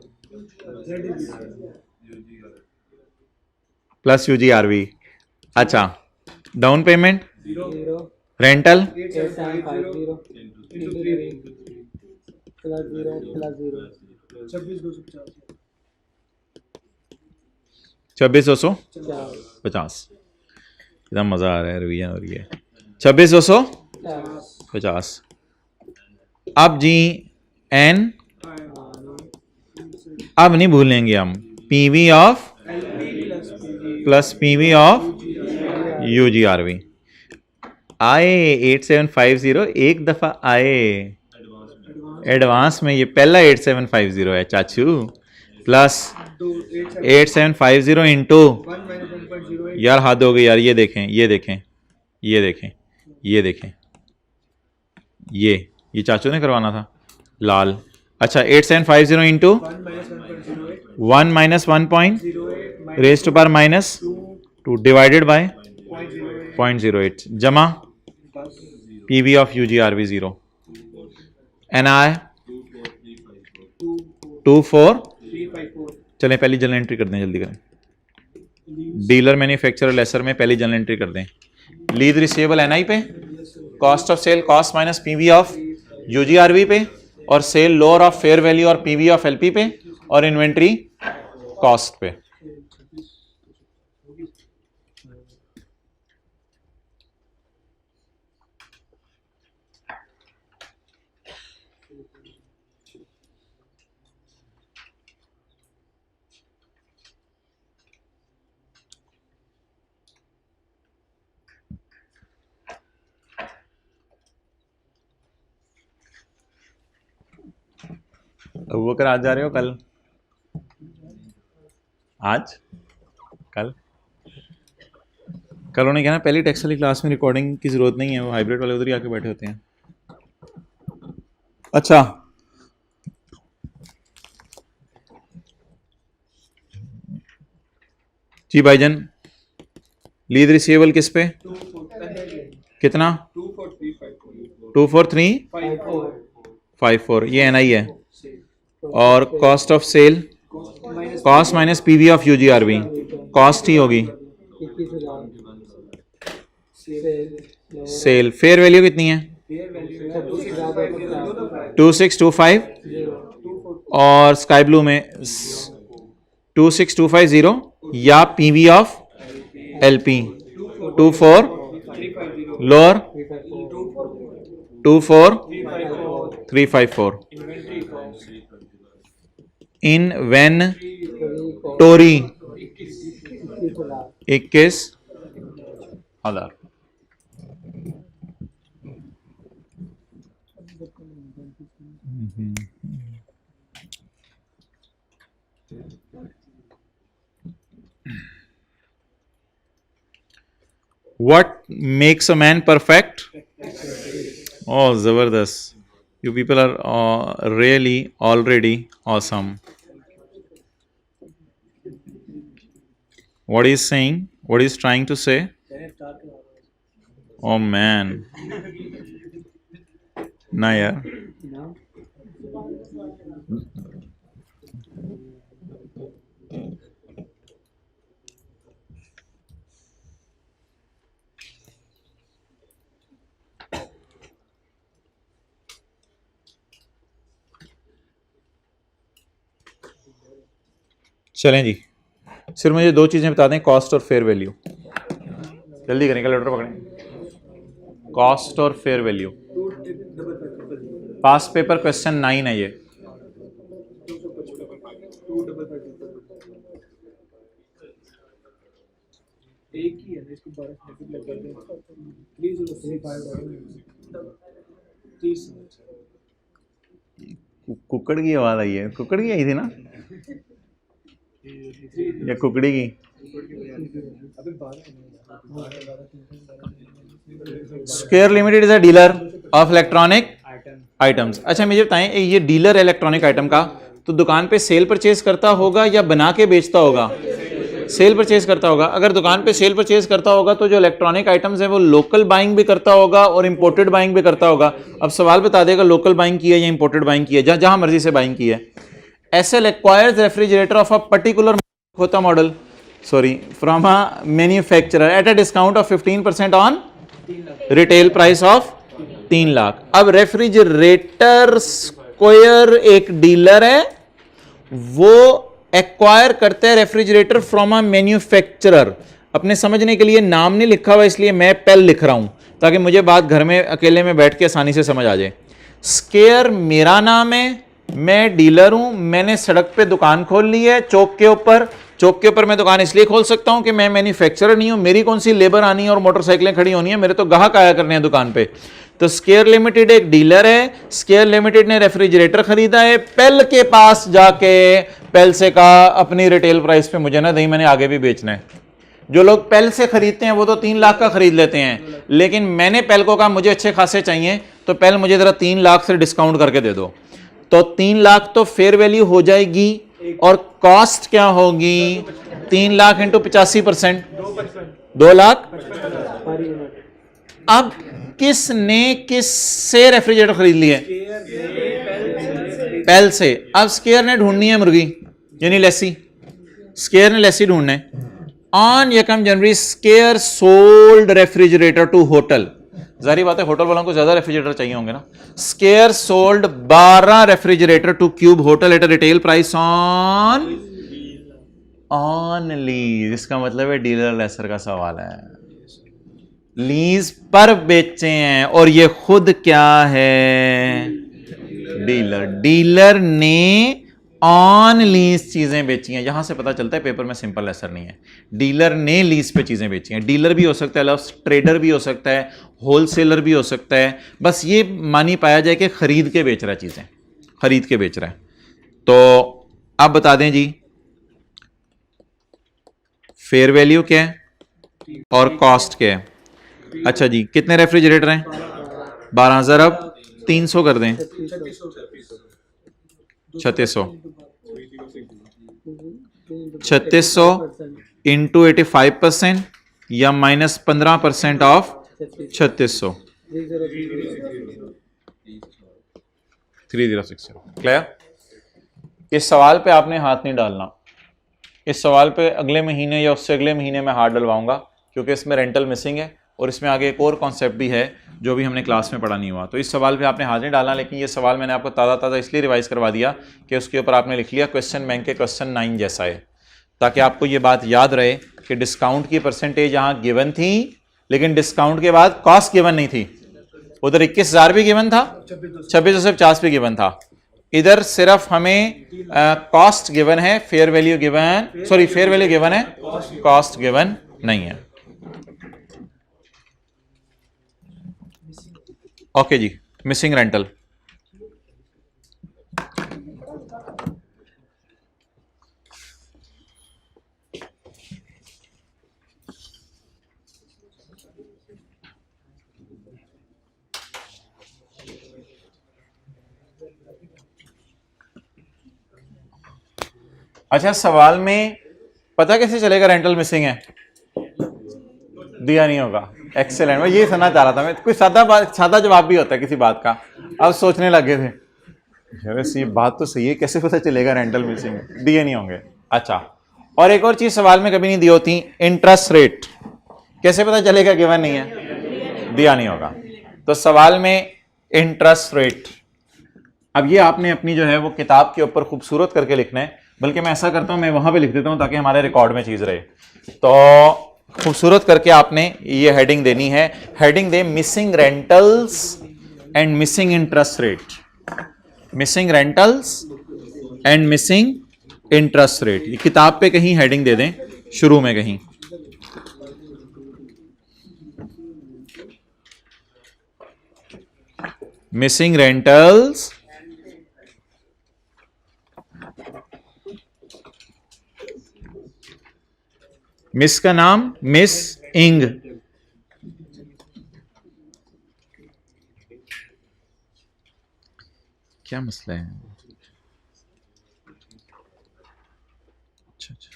plus UGRV। अच्छा, डाउन पेमेंट, रेंटल, 26,250। एकदम मजा आ रहा है, रिवीजन हो रही है। 26,250। अब जी एन, अब नहीं भूलेंगे हम, PV of plus PV of UGRV। आए 8750, एक दफा आए एडवांस में, ये पहला 8750 है चाचू, प्लस 8750 इंटू, यार हाथ हो गई यार, ये देखें, ये देखें, ये देखें, ये देखें, ये चाचू ने करवाना था लाल। अच्छा, 8750 into 1 minus 1 point raise to power minus 2 divided by 0.08 जमा पीवी ऑफ UGRV 0। NI 24 चलें पहली जनरल एंट्री कर दें, जल्दी करें। डीलर मैन्युफैक्चरर लेसर में पहली जनरल एंट्री कर दें। लीज रिसीवेबल NI पे, cost of sale cost minus PV of UGRV पे, और sale lower of fair value और पीवी ऑफ LP पे, और इन्वेंट्री कॉस्ट पे। अबू बकर आज जा रहे हो कल? आज कल कल उन्होंने कहा ना पहली टेक्स्ट वाली क्लास में रिकॉर्डिंग की जरूरत नहीं है, वो हाइब्रिड वाले उधर ही आके बैठे होते हैं। अच्छा जी भाईजान, लीज रिसीवेबल किस पे कितना? 24354 ये NI है, और cost of sale cost minus PV of UGRV, cost ही होगी। सेल फेयर वैल्यू कितनी है? 2625 और स्काई ब्लू में 26250 या PV of LP 24 lower 24354 inventory 21,000। What makes a man perfect? Oh, Zabardast. You people are really already awesome. What is saying? What is trying to say? Oh man. Na yaar. चलें जी, सिर्फ मुझे दो चीज़ें बता दें, cost और fair value. जल्दी करें, कैलकुलेटर पकड़ें। कॉस्ट और fair value, past paper question 9 है ये। एक ही है, इसको 12 मल्टीप्लाई कर दें 30। कुकड़ की आवाज़ आई है, कुकड़ की आई थी ना, या कुकड़ी की? Square limited is a dealer of electronic items. अच्छा मुझे बताएं, ये डीलर है इलेक्ट्रॉनिक आइटम का, तो दुकान पे सेल परचेज करता होगा या बना के बेचता होगा? सेल परचेज करता होगा। अगर दुकान पे सेल परचेज करता होगा तो जो इलेक्ट्रॉनिक आइटम्स है वो लोकल बाइंग भी करता होगा और इंपोर्टेड बाइंग भी करता होगा। अब सवाल बता देगा लोकल बाइंग की है या इंपोर्टेड बाइंग की है, जहां मर्जी से बाइंग की है। SL acquires refrigerator of a particular होता model from a manufacturer at a discount of 15% on retail price of 3 lakh. अब रेफ्रिजरेटर स्क्वायर एक डीलर है, वो एक्वायर करते हैं रेफ्रिजरेटर फ्रॉम अ मैन्युफैक्चरर। अपने समझने के लिए नाम नहीं लिखा हुआ इसलिए मैं पेल लिख रहा हूं ताकि मुझे बात घर में अकेले में बैठ के आसानी से समझ आ जाए। स्केयर मेरा नाम है, मैं डीलर हूं, मैंने सड़क पे दुकान खोल ली है चौक के ऊपर। चौक के ऊपर मैं दुकान इसलिए खोल सकता हूं कि मैं मैन्युफैक्चरर नहीं हूं, मेरी कौन सी लेबर आनी है और मोटरसाइकिलें खड़ी होनी है, मेरे तो ग्राहक आया करने हैं दुकान पे। तो स्केयर लिमिटेड एक डीलर है, स्केयर लिमिटेड ने रेफ्रिजरेटर खरीदा है, पेल के पास जाके पेल से कहा अपनी रिटेल प्राइस पे मुझे ना दही, मैंने आगे भी बेचना है। जो लोग पेल से खरीदते हैं वो तो 3 लाख का खरीद लेते हैं, लेकिन मैंने पेल को कहा मुझे अच्छे खासे चाहिए तो पेल मुझे जरा 3 लाख से डिस्काउंट करके दे दो। तो 3 लाख तो फेयर वैल्यू हो जाएगी और कॉस्ट क्या होगी? 3 लाख इंटू 85%, 2 लाख। अब किसने किससे रेफ्रिजरेटर खरीद लिए? पहल से। अब स्केयर ने ढूंढनी है मुर्गी यानी लेसी, स्केयर ने लेसी ढूंढना है। ऑन यकम जनवरी square sold refrigerator to hotel, जारी बात है होटल वालों को ज्यादा रेफ्रिजरेटर चाहिए होंगे ना। Square sold 12 refrigerator two cube hotel at a retail price on lease, इसका मतलब है डीलर लेसर का सवाल है, लीज पर बेचे हैं और ये खुद क्या है, डीलर। डीलर ने ऑन लीज चीजें बेची हैं, यहां से पता चलता है पेपर में सिंपल लेसर नहीं है। डीलर ने लीज पे चीजें बेची हैं। डीलर भी हो सकता है, लफ्ज ट्रेडर भी हो सकता है, होलसेलर भी हो सकता है, बस ये मानी पाया जाए कि खरीद के बेच रहा है, चीजें खरीद के बेच रहा है। तो आप बता दें जी फेयर वैल्यू क्या है और कॉस्ट क्या है। अच्छा जी, कितने रेफ्रिजरेटर हैं, 12,000, अब 300 कर दें, 3600, 3600 इंटू 85% या माइनस 15% ऑफ 3600, 3060। क्लियर। इस सवाल पे आपने हाथ नहीं डालना, इस सवाल पे अगले महीने या उससे अगले महीने में हाथ डलवाऊंगा, क्योंकि इसमें रेंटल मिसिंग है और इसमें आगे एक और कॉन्सेप्ट भी है जो भी हमने क्लास में पढ़ा नहीं हुआ। तो इस सवाल पे आपने हाथ नहीं डालना, लेकिन ये सवाल मैंने आपको ताज़ा इसलिए रिवाइज करवा दिया कि उसके ऊपर आपने लिख लिया क्वेश्चन बैंक के क्वेश्चन 9 जैसा है, ताकि आपको ये बात याद रहे कि डिस्काउंट की परसेंटेज यहाँ गिवन थी, लेकिन डिस्काउंट के बाद कॉस्ट गिवन नहीं थी। उधर 21,000 भी गिवन था, 2650 भी गिवन था, इधर सिर्फ हमें कॉस्ट गिवन है, fair value given, sorry fair value given है, कॉस्ट गिवन नहीं है। ओके जी, मिसिंग रेंटल। अच्छा, सवाल में पता कैसे चलेगा रेंटल मिसिंग है, दिया नहीं होगा। एक्सेलेंट, मैं ये सुनना चाह रहा था मैं, कोई सादा जवाब भी होता है किसी बात का। अब सोचने लगे थे वैसे ये बात तो सही है, कैसे पता चलेगा रेंटल मिसिंग है, दिए नहीं होंगे। अच्छा, और एक और चीज सवाल में कभी नहीं दी होती, इंटरेस्ट रेट कैसे पता चलेगा, गिवन नहीं है, दिया नहीं होगा। तो सवाल में इंटरेस्ट रेट, अब ये आपने अपनी जो है वो किताब के ऊपर खूबसूरत करके लिखना है, बल्कि मैं ऐसा करता हूं मैं वहां पे लिख देता हूं ताकि हमारे रिकॉर्ड में चीज रहे। तो खूबसूरत करके आपने ये हेडिंग देनी है, heading they missing rentals and missing interest rate, missing rentals and missing interest rate. ये किताब पे कहीं हेडिंग दे दें शुरू में कहीं, मिसिंग रेंटल्स मिस का नाम मिस इंग, क्या मसला है। अच्छा अच्छा,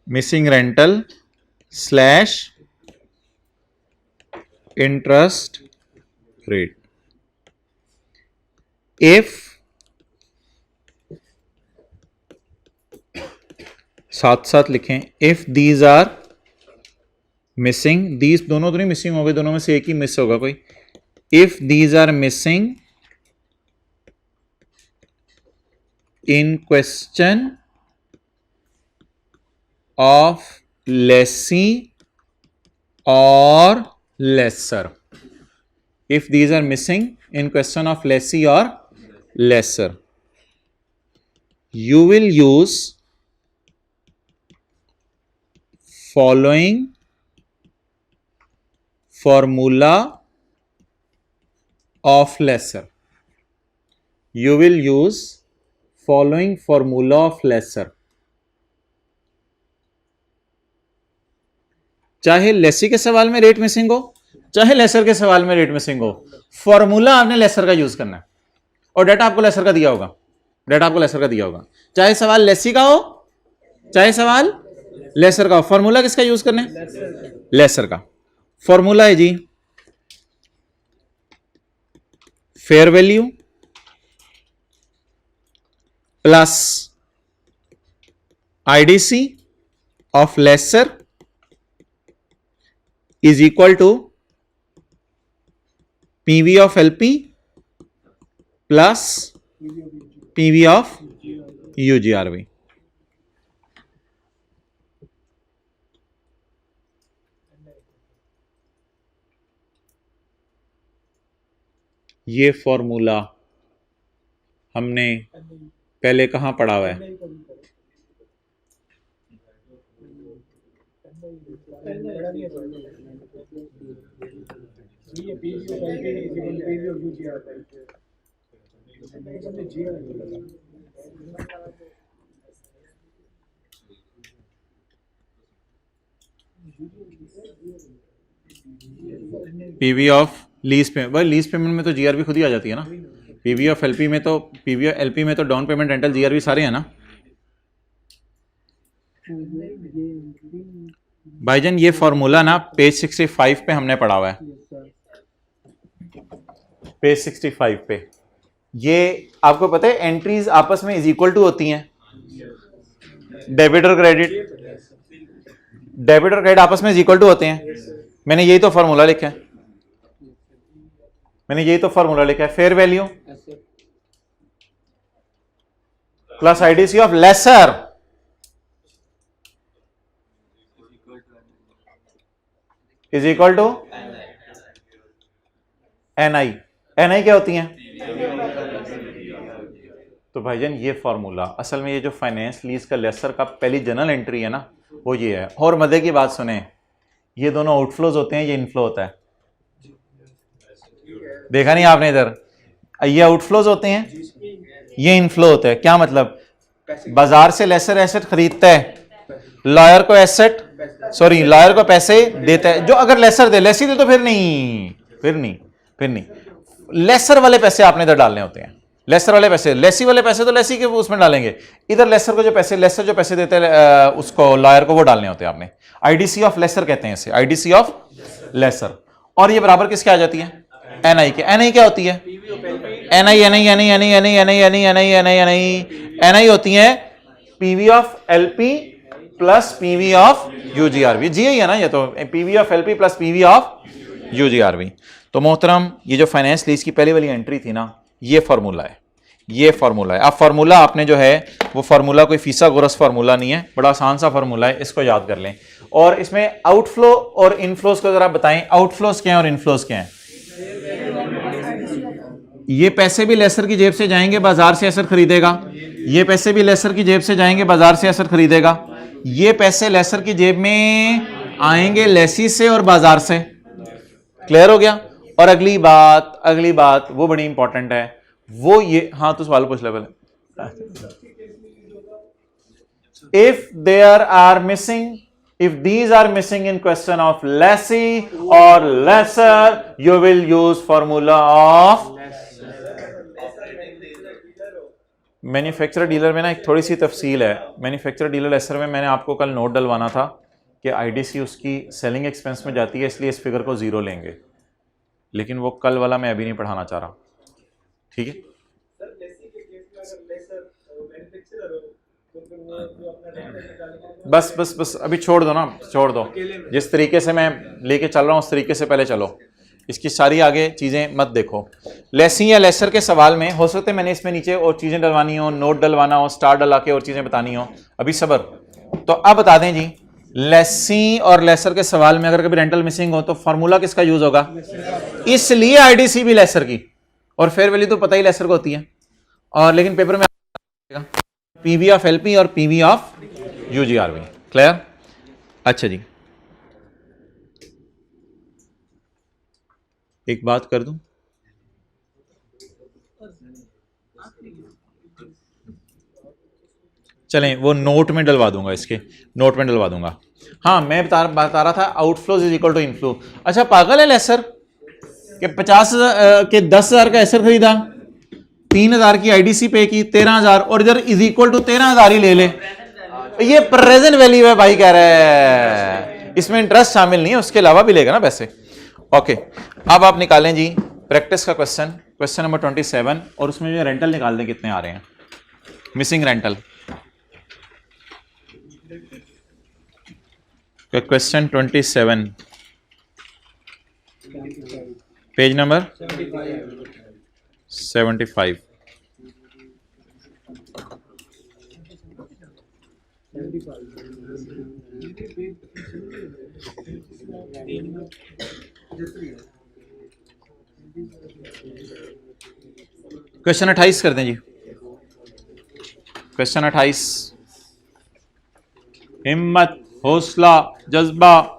missing rental slash interest rate. If साथ साथ लिखें, if these are missing, these दोनों तो नहीं मिसिंग हो गए, दोनों में से एक ही मिस होगा कोई। If these are missing in question of lessee or lesser, if these are missing in question of lessee or lesser, you will use following formula of lesser, you will use following formula of lesser। चाहे लेसी के सवाल में rate missing हो, चाहे laser के सवाल में rate missing हो, फॉर्मूला आपने लेसर का यूज करना है और डाटा आपको लेसर का दिया होगा, डाटा आपको लेसर का दिया होगा। चाहे सवाल लेसी का हो, चाहे सवाल लेसर का हो, फॉर्मूला किसका यूज करना है? लेसर का। फॉर्मूला है जी fair value plus IDC of lessor is equal to PV of LP plus PV of UGRV. ये फॉर्मूला हमने पहले कहां पढ़ा हुआ है? पीवी ऑफ लीज पेमेंट, भाई लीज पेमेंट में तो जीआरबी खुद ही आ जाती है ना। पीवी ऑफ एलपी में तो, पीवी ऑफ एलपी में तो डाउन पेमेंट, रेंटल, जीआरबी सारे हैं ना भाईजान। ये फॉर्मूला ना पेज 65 पे हमने पढ़ा हुआ है, पेज 65 पे। ये आपको पता है एंट्रीज आपस में इज इक्वल टू होती हैं, डेबिट और क्रेडिट, डेबिट और क्रेडिट आपस में इज इक्वल टू होते हैं। मैंने यही तो फॉर्मूला लिखा है, मैंने यही तो फॉर्मूला लिखा है। Fair value plus IDC of lessor is equal to NI. NI क्या होती है? तो भाईजान ये फॉर्मूला असल में, ये जो फाइनेंस लीज का लेसर का पहली जनरल एंट्री है ना, वो ये है। और मजे की बात सुने, ये दोनों आउटफ्लोज होते हैं, ये इनफ्लो होता है। देखा नहीं आपने इधर? ये आउटफ्लोज होते हैं, ये इनफ्लो होता है। क्या मतलब? बाजार से लेसर एसेट खरीदता है, लॉयर को एसेट, सॉरी लॉयर को पैसे देता है। जो अगर लेसर दे, लेसी दे तो फिर नहीं, फिर नहीं, फिर नहीं। लेसर वाले पैसे आपने इधर डालने होते हैं, लेसर वाले पैसे। लेसी वाले पैसे तो लेसी के उसमें डालेंगे, इधर लेसर को जो पैसे, लेसर जो पैसे देते हैं उसको, लॉयर को, वो डालने होते हैं आपने। आईडीसी ऑफ लेसर कहते हैं इसे, आईडीसी ऑफ लेसर। और ये बराबर किसके आ जाती है? एनआई के। एनआई क्या होती है? NI NI NI NI NI NI NI NI NI NI NI होती है PV of LP plus PV of UGRV. जी है ना ये तो, PV of LP plus PV of UGRV. तो मोहतरम, ये जो फाइनेंस लीज की पहली वाली एंट्री थी ना, ये फॉर्मूला है, ये फॉर्मूला है। अब फॉर्मूला आपने जो है वो फॉर्मूला कोई फीसा गोरस फॉर्मूला नहीं है, बड़ा आसान सा फॉर्मूला है, इसको याद कर लें। और इसमें आउटफ्लो और इनफ्लोज को जरा बताएं, आउटफ्लोज क्या है और इनफ्लोज क्या है? ये पैसे भी लेसर की जेब से जाएंगे, बाजार से एसेट खरीदेगा। ये पैसे भी लेसर की जेब से जाएंगे, बाजार से एसेट खरीदेगा। ये पैसे लेसर की जेब में आएंगे लेसी से और बाजार से। क्लियर हो गया? और अगली बात वो बड़ी इंपॉर्टेंट है, वो ये, हाँ तो सवाल पूछ ले पहले। If there are missing, if these are missing in question of lessee or lesser, you will use formula of manufacturer dealer में ना एक थोड़ी सी तफसील है। मैन्युफैक्चरर डीलर लेसर में मैंने आपको कल नोट डलवाना था कि आईडीसी उसकी सेलिंग एक्सपेंस में जाती है, इसलिए इस फिगर को जीरो लेंगे, लेकिन वो कल वाला मैं अभी नहीं पढ़ाना चाह रहा। ठीक है? बस बस बस अभी छोड़ दो ना, छोड़ दो। जिस तरीके से मैं लेके चल रहा हूं उस तरीके से पहले चलो, इसकी सारी आगे चीजें मत देखो। लेसी या लेसर के सवाल में हो सकता है मैंने इसमें नीचे और चीजें डलवानी हो, नोट डलवाना हो, स्टार डला के और चीजें बतानी हो, अभी सबर। तो अब बता दें जी, लेसी और लेसर के सवाल में अगर कभी रेंटल मिसिंग हो तो फॉर्मूला किसका यूज होगा? इसलिए आईडीसी भी लेसर की, और फेयर वैल्यू तो पता ही लेसर को होती है। और लेकिन पेपर में पीवी ऑफ एलपी और पीवी ऑफ यूजीआरवी। क्लियर? अच्छा जी, एक बात कर दूं, चलें वो नोट में डलवा दूंगा, इसके नोट में डलवा दूंगा। हाँ मैं बता रहा था outflows is equal to inflow. अच्छा पागल है लेसर कि 50,000 के 10,000 का एसर खरीदा, 3,000 की आईडीसी पे की, 13,000 और इधर इज इक्वल टू 13,000 ही ले ले, ये प्रेजेंट वैल्यू है भाई कह रहा है, इसमें इंटरेस्ट शामिल नहीं है, उसके अलावा भी लेगा ना पैसे। ओके अब आप निकालें जी प्रैक्टिस का क्वेश्चन, क्वेश्चन नंबर 27 और उसमें जो रेंटल निकाल दें कितने आ रहे हैं, missing rental. Question 27 page number 75। Question 28 कर दें जी, क्वेश्चन 28। हिम्मत, हौसला, जज्बा।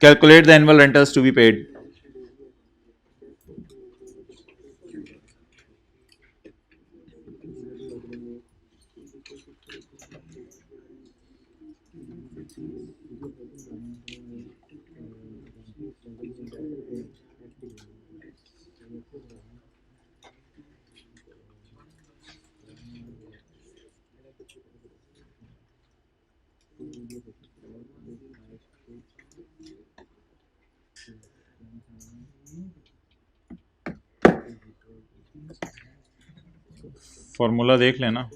Calculate the annual rentals to be paid. Formula देख लेना।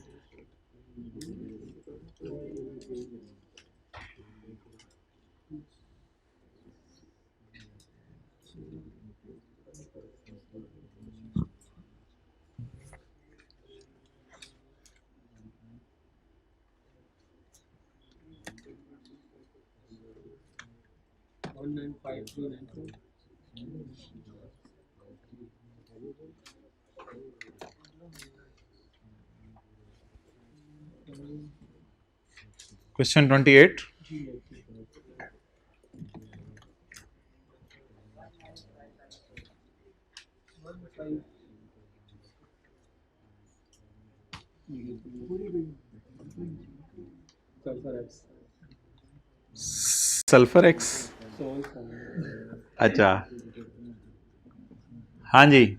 Question 28 sulphur X. अच्छा हाँ जी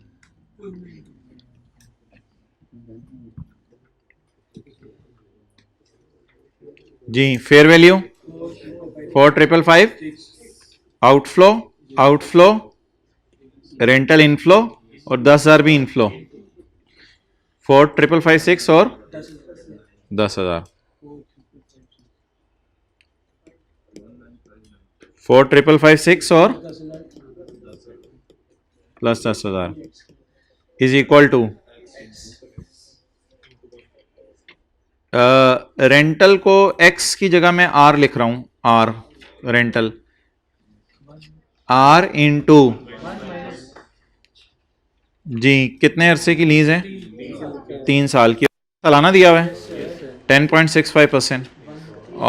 जी fair value 4,555, outflow outflow, rental inflow और 10,000 भी इनफ्लो, 4,556 और 10,000, 4,556 और plus 10,000 is equal to rental को एक्स की जगह मैं आर लिख रहा हूं, आर रेंटल, आर इंटू जी कितने अरसे की लीज है, 3 साल की, सालाना दिया हुआ है 10.65%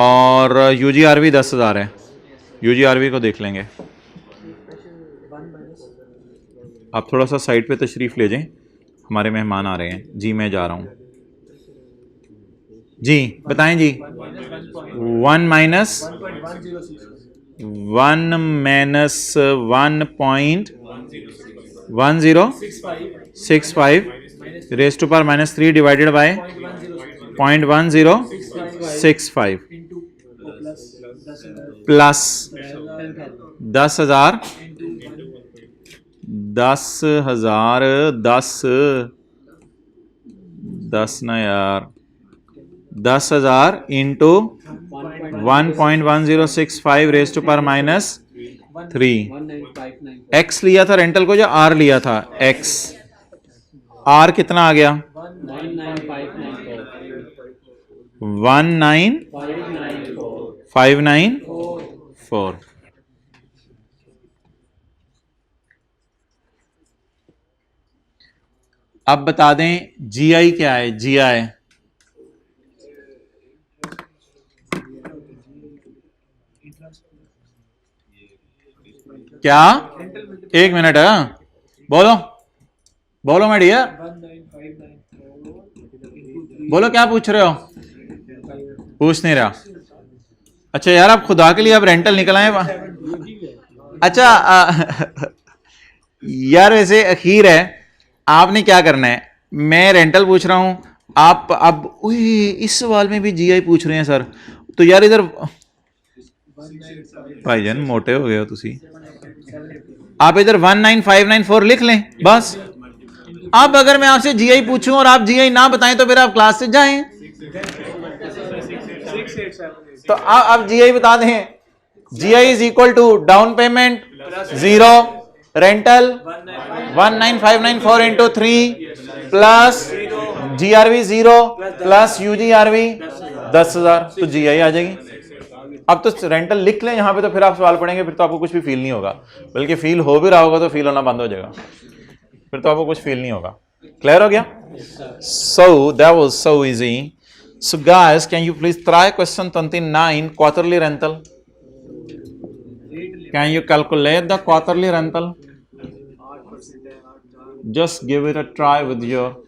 और यूजीआरवी 10,000 है, यूजीआरवी को देख लेंगे। आप थोड़ा सा साइड पे तशरीफ़ ले जाएं, हमारे मेहमान आ रहे हैं जी, मैं जा रहा हूं जी, बताएं जी। 1 minus 1.1065 raise to power -3 divided by 0.1065 plus 10,000 10 ना यार 10,000 into 1.1065 raise to power -3। X लिया था रेंटल को या आर लिया था, एक्स, आर कितना आ गया 19,594। अब बता दें जीआई क्या है, जीआई क्या? एक मिनट है, बोलो बोलो मैं डियर, 19,594 बोलो क्या पूछ रहे हो? पूछ नहीं रहा। अच्छा यार, आप खुदा के लिए अब रेंटल निकल आए। अच्छा यार वैसे अखीर है, आपने क्या करना है, मैं रेंटल पूछ रहा हूं, आप अब इस सवाल में भी जीआई पूछ रहे हैं सर, तो यार इधर भाईजान मोटे हो गए हो तुसी, आप इधर 19594 लिख लें बस। अब अगर मैं आपसे जीआई पूछूं और आप जीआई ना बताएं तो फिर आप क्लास से जाएं। तो आप जीआई बता दें, GI is equal to down payment 0, rental 19594 into 3 plus GRV 0 plus UGRV 10,000, तो जीआई आ जाएगी। अब तो रेंटल लिख लें यहां पे, तो फिर आप सवाल पढ़ेंगे फिर तो आपको कुछ भी फील नहीं होगा, बल्कि फील हो भी रहा होगा तो फील होना बंद हो जाएगा, फिर तो आपको कुछ फील नहीं होगा। क्लियर हो गया? So that was so easy. So guys, can you please try question 29, quarterly rental? Can you calculate the quarterly rental? 8% है, 8 Just give it a try with your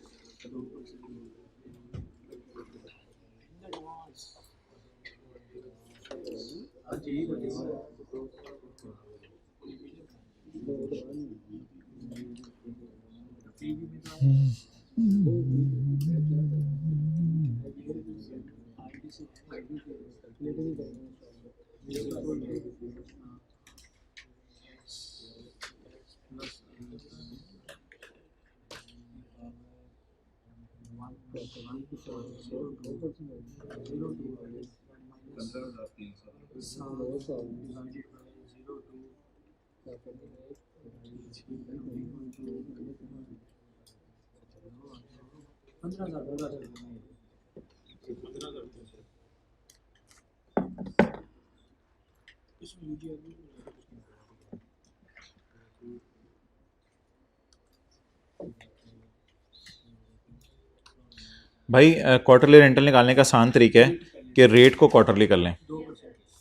भाई क्वार्टरली रेंटल निकालने का आसान तरीका है कि रेट को क्वार्टरली कर लें,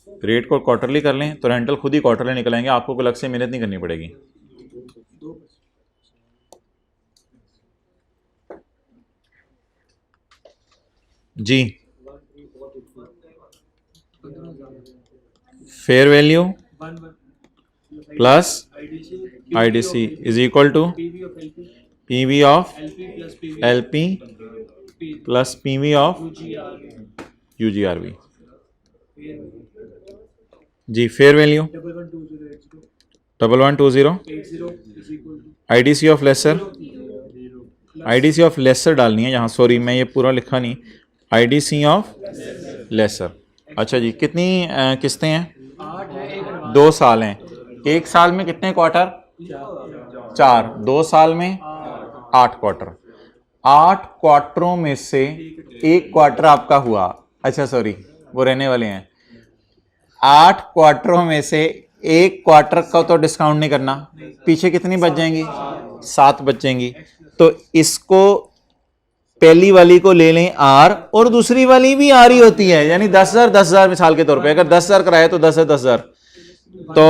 रेट को क्वार्टरली कर लें तो रेंटल खुद ही क्वार्टरली निकलेंगे, आपको कोई अलग से मेहनत नहीं करनी पड़ेगी। जी, fair value plus IDC is equal to PV of LP plus PV of UGRV. जी, fair value 1120 IDC of lessor, IDC of lessor डालनी है यहाँ, सॉरी मैं ये पूरा लिखा नहीं, आईडीसी ऑफ लेसर। अच्छा जी, कितनी किस्तें हैं? 2 साल हैं। 1 साल में कितने क्वार्टर? 4। 2 साल में 8 क्वार्टर। 8 क्वार्टरों में से 1 क्वार्टर आपका हुआ, अच्छा सॉरी वो रहने वाले हैं। 8 क्वार्टरों में से 1 क्वार्टर का तो डिस्काउंट नहीं करना, पीछे कितनी बच जाएंगी? 7 बच जाएंगी। तो इसको पहली वाली को ले लें आर, और दूसरी वाली भी आर ही होती है, यानी 10,000 10,000 मिसाल के तौर पे अगर 10,000 कराए तो 10,000 10,000, तो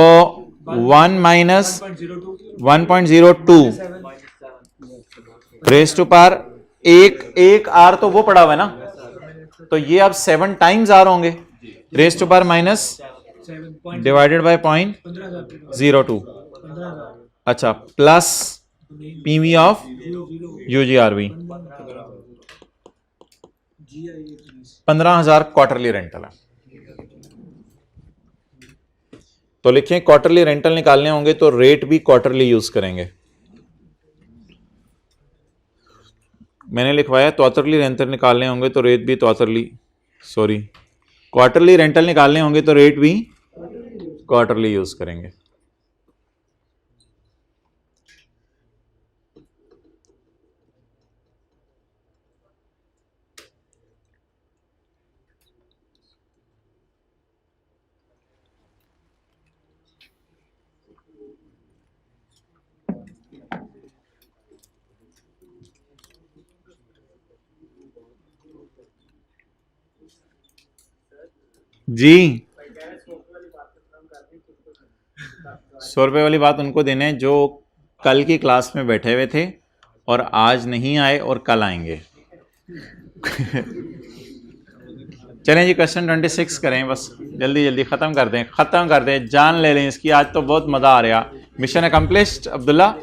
1 माइनस 1.02 रेस टू पार एक आर तो वो पड़ा हुआ है ना, तो ये अब 7 टाइम्स आर होंगे, raise to power minus divided by 0.02। अच्छा, plus PV of UGRV 15,000 quarterly rental है। तो लिखें क्वार्टरली रेंटल निकालने होंगे तो रेट भी क्वार्टरली यूज करेंगे। मैंने लिखवाया क्वार्टरली रेंटल निकालने होंगे तो रेट भी क्वार्टरली रेंटल निकालने होंगे तो रेट भी क्वार्टरली यूज करेंगे। जी 100 रुपये वाली बात उनको देने जो कल की क्लास में बैठे हुए थे और आज नहीं आए और कल आएंगे। चलें जी, क्वेश्चन 26 करें, बस जल्दी जल्दी ख़त्म कर दें, जान ले लें इसकी। आज तो बहुत मज़ा आ रहा। Mission accomplished Abdullah.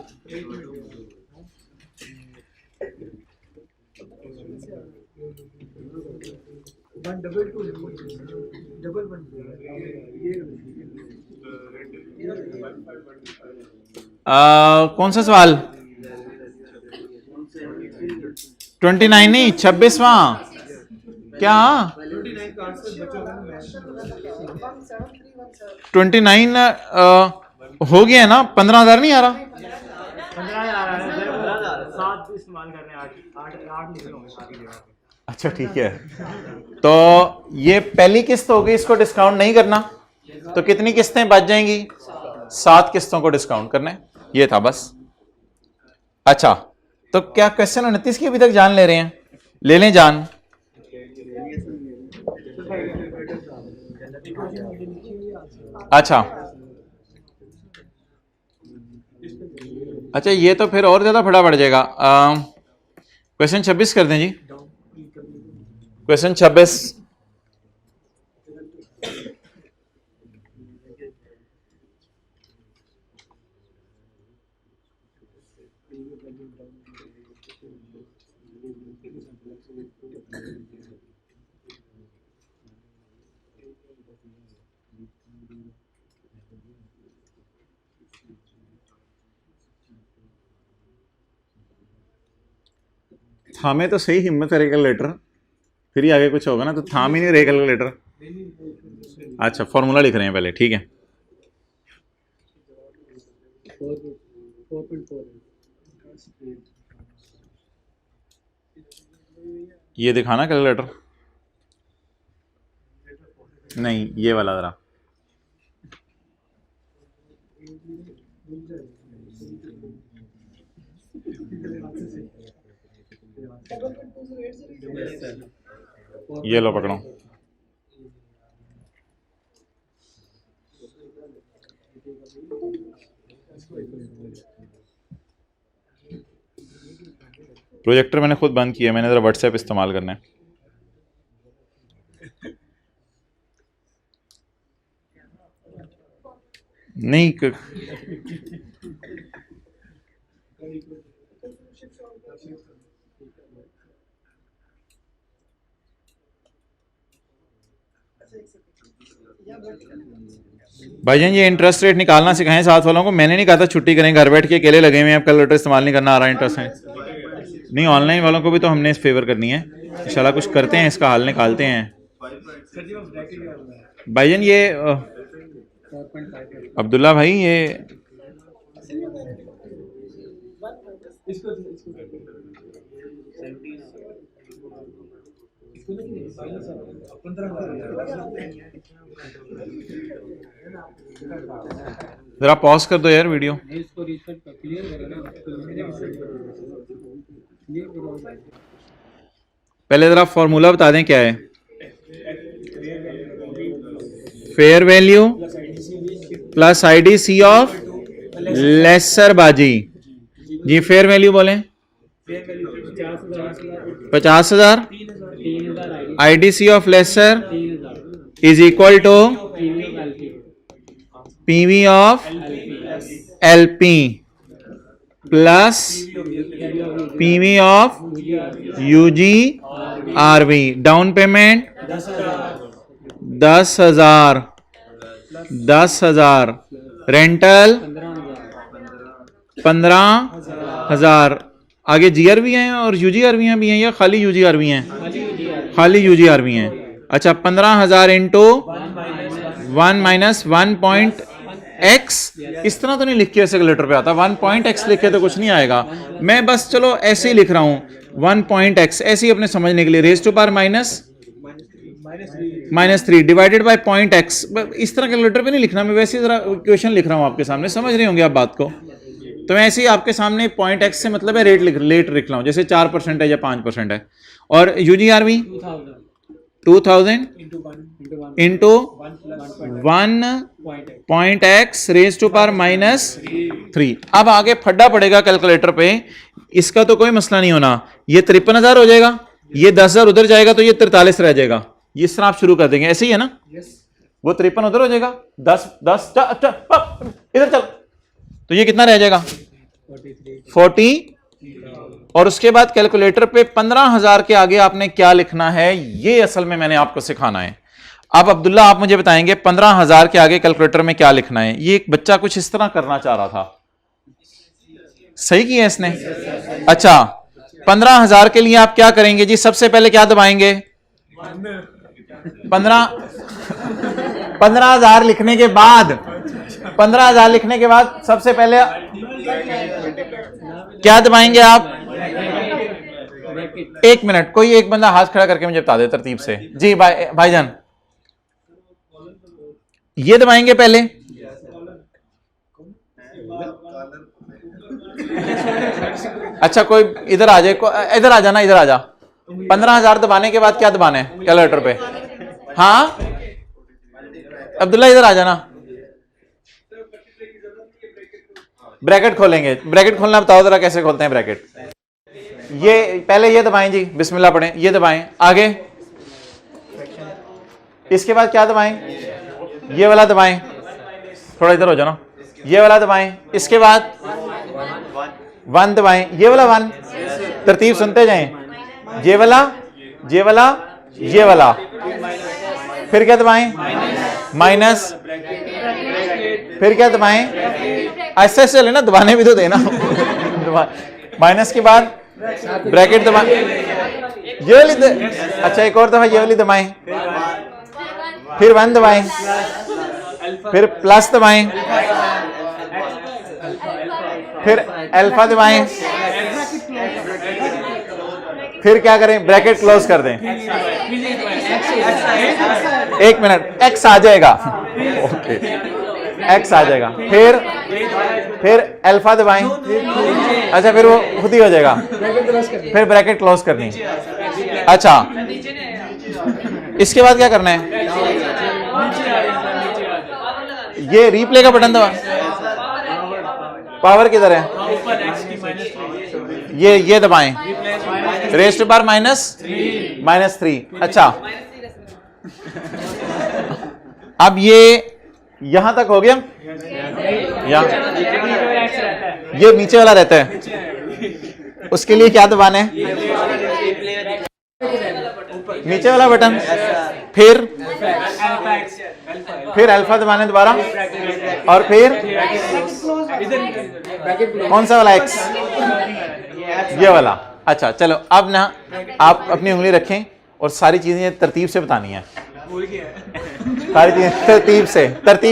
कौन सा सवाल? 29 नहीं, 26वां। क्या 29 हो गया ना? 15,000 नहीं आ रहा? 7 इस्तेमाल कर रहे हैं, 8 निकल होंगे। अच्छा ठीक है, तो ये पहली किस्त होगी, इसको डिस्काउंट नहीं करना, तो कितनी किस्तें बच जाएंगी? 7 किस्तों को डिस्काउंट करना है, ये था बस। अच्छा, तो क्या क्वेश्चन 29 की अभी तक जान ले रहे हैं? ले लें जान। अच्छा अच्छा, ये तो फिर और ज्यादा बड़ा पड़ जाएगा। क्वेश्चन 26 कर दें जी। क्वेश्चन 26। थामे तो सही हिम्मत है कैलकुलेटर, फिर ही आगे कुछ होगा ना, तो थाम ही नहीं रहे कैलकुलेटर। अच्छा, फॉर्मूला लिख रहे हैं पहले, ठीक है। ये दिखाना कैलकुलेटर, नहीं ये वाला जरा। ये लो पकड़ो। प्रोजेक्टर मैंने खुद बंद किया, मैंने जरा व्हाट्सएप इस्तेमाल करना है। नहीं भाईजान, ये इंटरेस्ट रेट निकालना सिखाएं साथ वालों को। मैंने नहीं कहा था छुट्टी करें, घर बैठ के अकेले लगे हुए हैं, अब कैलकुलेटर इस्तेमाल नहीं करना आ रहा इंटरेस्ट है नहीं। ऑनलाइन वालों को भी तो हमने इस फेवर करनी है, इंशाल्लाह कुछ करते हैं, इसका हल निकालते हैं। भाईजान ये अब्दुल्ला भाई, ये जरा पॉज कर दो यार वीडियो। पहले जरा फॉर्मूला बता दें क्या है। Fair value plus IDC of lessor बाजी। जी फेयर वैल्यू बोलें 50,000, IDC of lessor is equal to PV of LP plus PV of UG RV। Down payment 10,000, 10,000, rental 15,000। आगे GRV हैं और UGRV भी हैं या खाली UGRV हैं? खाली UGRV हैं। अच्छा, 15,000 इंटू 1 माइनस 1.x। इस तरह तो नहीं लिख के ऐसे कैलकुलेटर पे आता, 1.x लिखे तो कुछ नहीं आएगा। मैं बस चलो ऐसे ही लिख रहा हूं 1.x, ऐसे ही अपने समझने के लिए, raise to power -3 divided by .x। इस तरह कैलकुलेटर पे नहीं लिखना, मैं वैसे जरा क्वेश्चन लिख रहा हूं आपके सामने, समझ रहे होंगे आप बात को। तो मैं ऐसे ही आपके सामने .x से मतलब है रेट लिख रहा हूं, जैसे 4% है या 5% है। और UGRV 2000 into 1 into 1 plus 1.x raise to power -3। अब आगे फड्डा पड़ेगा कैलकुलेटर पे, इसका तो कोई मसला नहीं होना। ये 53,000 हो जाएगा, ये 10,000 उधर जाएगा तो ये 43 रह जाएगा। इस तरह आप शुरू कर देंगे, ऐसे ही है ना? yes वो 53 उधर हो जाएगा, 10 इधर चल, तो ये कितना रह जाएगा? 43 40। और उसके बाद कैलकुलेटर पे 15,000 के आगे आपने क्या लिखना है, ये असल में मैंने आपको सिखाना है। अब अब्दुल्ला आप मुझे बताएंगे 15,000 के आगे कैलकुलेटर में क्या लिखना है। ये एक बच्चा कुछ इस तरह करना चाह रहा था, सही किया इसने? अच्छा, 15,000 के लिए आप क्या करेंगे जी? सबसे पहले क्या दबाएंगे? 15,000 लिखने के बाद 15,000 लिखने के बाद सबसे पहले क्या दबाएंगे आप? एक मिनट, कोई एक बंदा हाथ खड़ा करके मुझे बता दे तरतीब से। जी भाईजान, ये दबाएंगे पहले। अच्छा, कोई इधर आ जाए, इधर आ जाना, इधर आ जा। 15,000 दबाने के बाद क्या दबाना है कैलकुलेटर पे? हाँ अब्दुल्ला इधर आ जाना। ब्रैकेट खोलेंगे, ब्रैकेट खोलना बताओ जरा कैसे खोलते हैं ब्रैकेट। ये पहले ये दबाएं जी, बिस्मिल्लाह पढ़ें, ये दबाएं। आगे इसके बाद क्या दबाएं? ये वाला दबाएं, थोड़ा इधर हो जाना। ये वाला दबाएं, इसके बाद 1 दबाएं, ये वाला 1। तरतीब सुनते जाएं, ये वाला, ये वाला, ये वाला। फिर क्या दबाएं? माइनस। फिर क्या दबाएं? ऐसे ऐसे चले ना, दबाने भी तो देना। माइनस के बाद ब्रैकेट दबाएं, ये वाली अच्छा एक और दफा ये वाली दबाएं, फिर 1 दबाएं, फिर प्लस दबाएं, फिर अल्फा दबाएं, फिर क्या करें? ब्रैकेट क्लोज कर दें। एक मिनट, एक्स आ जाएगा। ओके, एक्स आ जाएगा। फिर अल्फा दबाएं। अच्छा, फिर वो खुद ही हो जाएगा। फिर ब्रैकेट क्लोज करनी। अच्छा, इसके बाद क्या करना है? ये रिप्ले का बटन दबा। पावर किधर है? ये दबाएं, रेज़ टू पावर -3। अच्छा, अब ये यहां तक हो गया। ये नीचे वाला रहता है, उसके लिए क्या दबाना है? नीचे वाला बटन। फिर अल्फा दबाने दोबारा, और फिर कौन सा वाला? एक्स, ये वाला। अच्छा चलो, अब ना आप अपनी उंगली रखें और सारी चीजें तरतीब से बतानी है। सारी चीजें तरतीब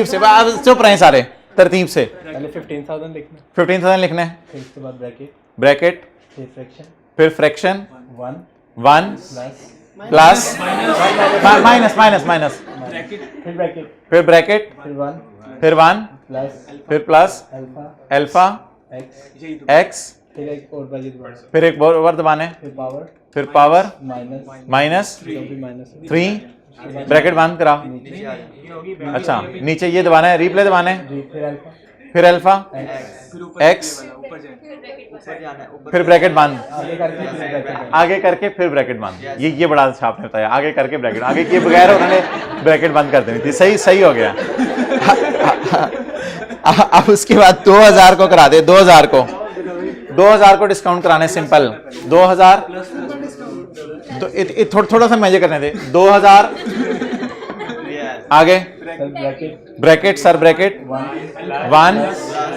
से अब चुप रहे सारे, तरतीब से। पहले 15,000 लिखना, 15,000 लिखना है, फिर उसके बाद ब्रैकेट, फिर फिर फ्रैक्शन फ्रैक्शन 1 प्लस माइनस, फिर ब्रैकेट, फिर ब्रैकेट, फिर 1 फिर प्लस अल्फा एक्स, फिर एक और ब्रैकेट दोबारा, फिर एक और दबाना है, फिर पावर माइनस 3, ब्रैकेट बंद करा। अच्छा, नीचे ये दबाना है, रिप्ले दबाना है, फिर अल्फा एक्स, फिर ब्रैकेट बंद, आगे करके फिर ब्रैकेट बंद। ये बड़ा अच्छा आपने बताया, आगे करके ब्रैकेट, आगे किए बगैर उन्होंने ब्रैकेट बंद कर देनी थी। सही हो गया। अब उसके बाद 2000 को करा दे, 2000 को डिस्काउंट कराने सिंपल। 2000 तो थोड़ा सा मजे करने दे। 2000 आगे bracket, sir bracket 1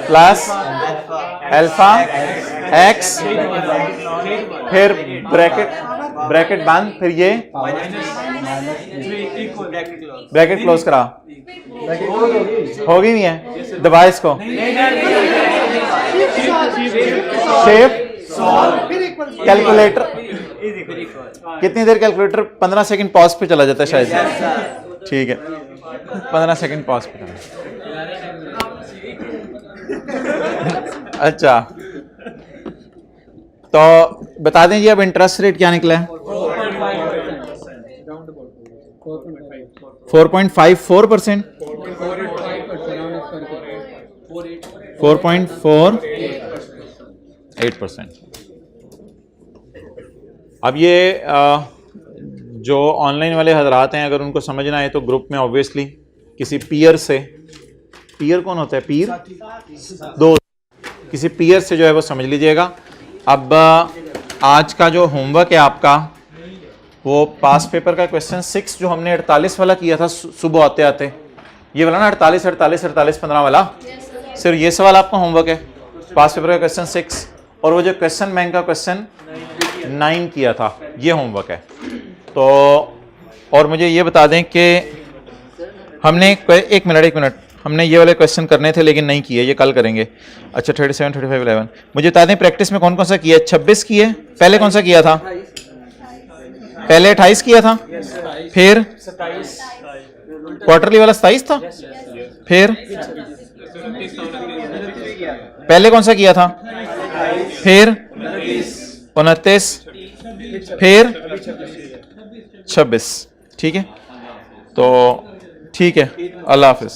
plus alpha x, फिर ब्रैकेट बंद, फिर ये ब्रैकेट क्लोज करा। होगी नहीं है, दबा इसको। शेप कैलकुलेटर कितनी देर? कैलकुलेटर 15 सेकंड पॉज पे चला जाता है शायद। ठीक है, 15 सेकंड पॉज पे चला। अच्छा, तो बता दें जी अब इंटरेस्ट रेट क्या निकला है? 4.54%, 4.48%। अब ये जो ऑनलाइन वाले हजरात हैं, अगर उनको समझना है तो ग्रुप में ऑब्वियसली किसी पीयर से, पीयर कौन होता है, पीर दोस्त, किसी पीयर से जो है वो समझ लीजिएगा। अब आज का जो होमवर्क है आपका, वो पास पेपर का क्वेश्चन 6 जो हमने 48 वाला किया था सुबह आते आते, ये वाला ना 48 48 48 15 वाला, सिर्फ ये सवाल आपका होमवर्क है, पास पेपर का क्वेश्चन 6, और वो जो क्वेश्चन बैंक का क्वेश्चन 9 किया था, ये होमवर्क है। तो और मुझे ये बता दें कि हमने एक मिनट हमने ये वाले क्वेश्चन करने थे लेकिन नहीं किए, ये कल करेंगे। अच्छा 37 35 11 मुझे बता दें प्रैक्टिस में कौन कौन सा किया है। 26 किए, पहले कौन सा किया था, पहले 28 किया था, फिर क्वार्टरली वाला 27 था, फिर पहले कौन सा किया था, फिर 29, फिर 26। ठीक है, तो ठीक है, अल्लाह हाफिज।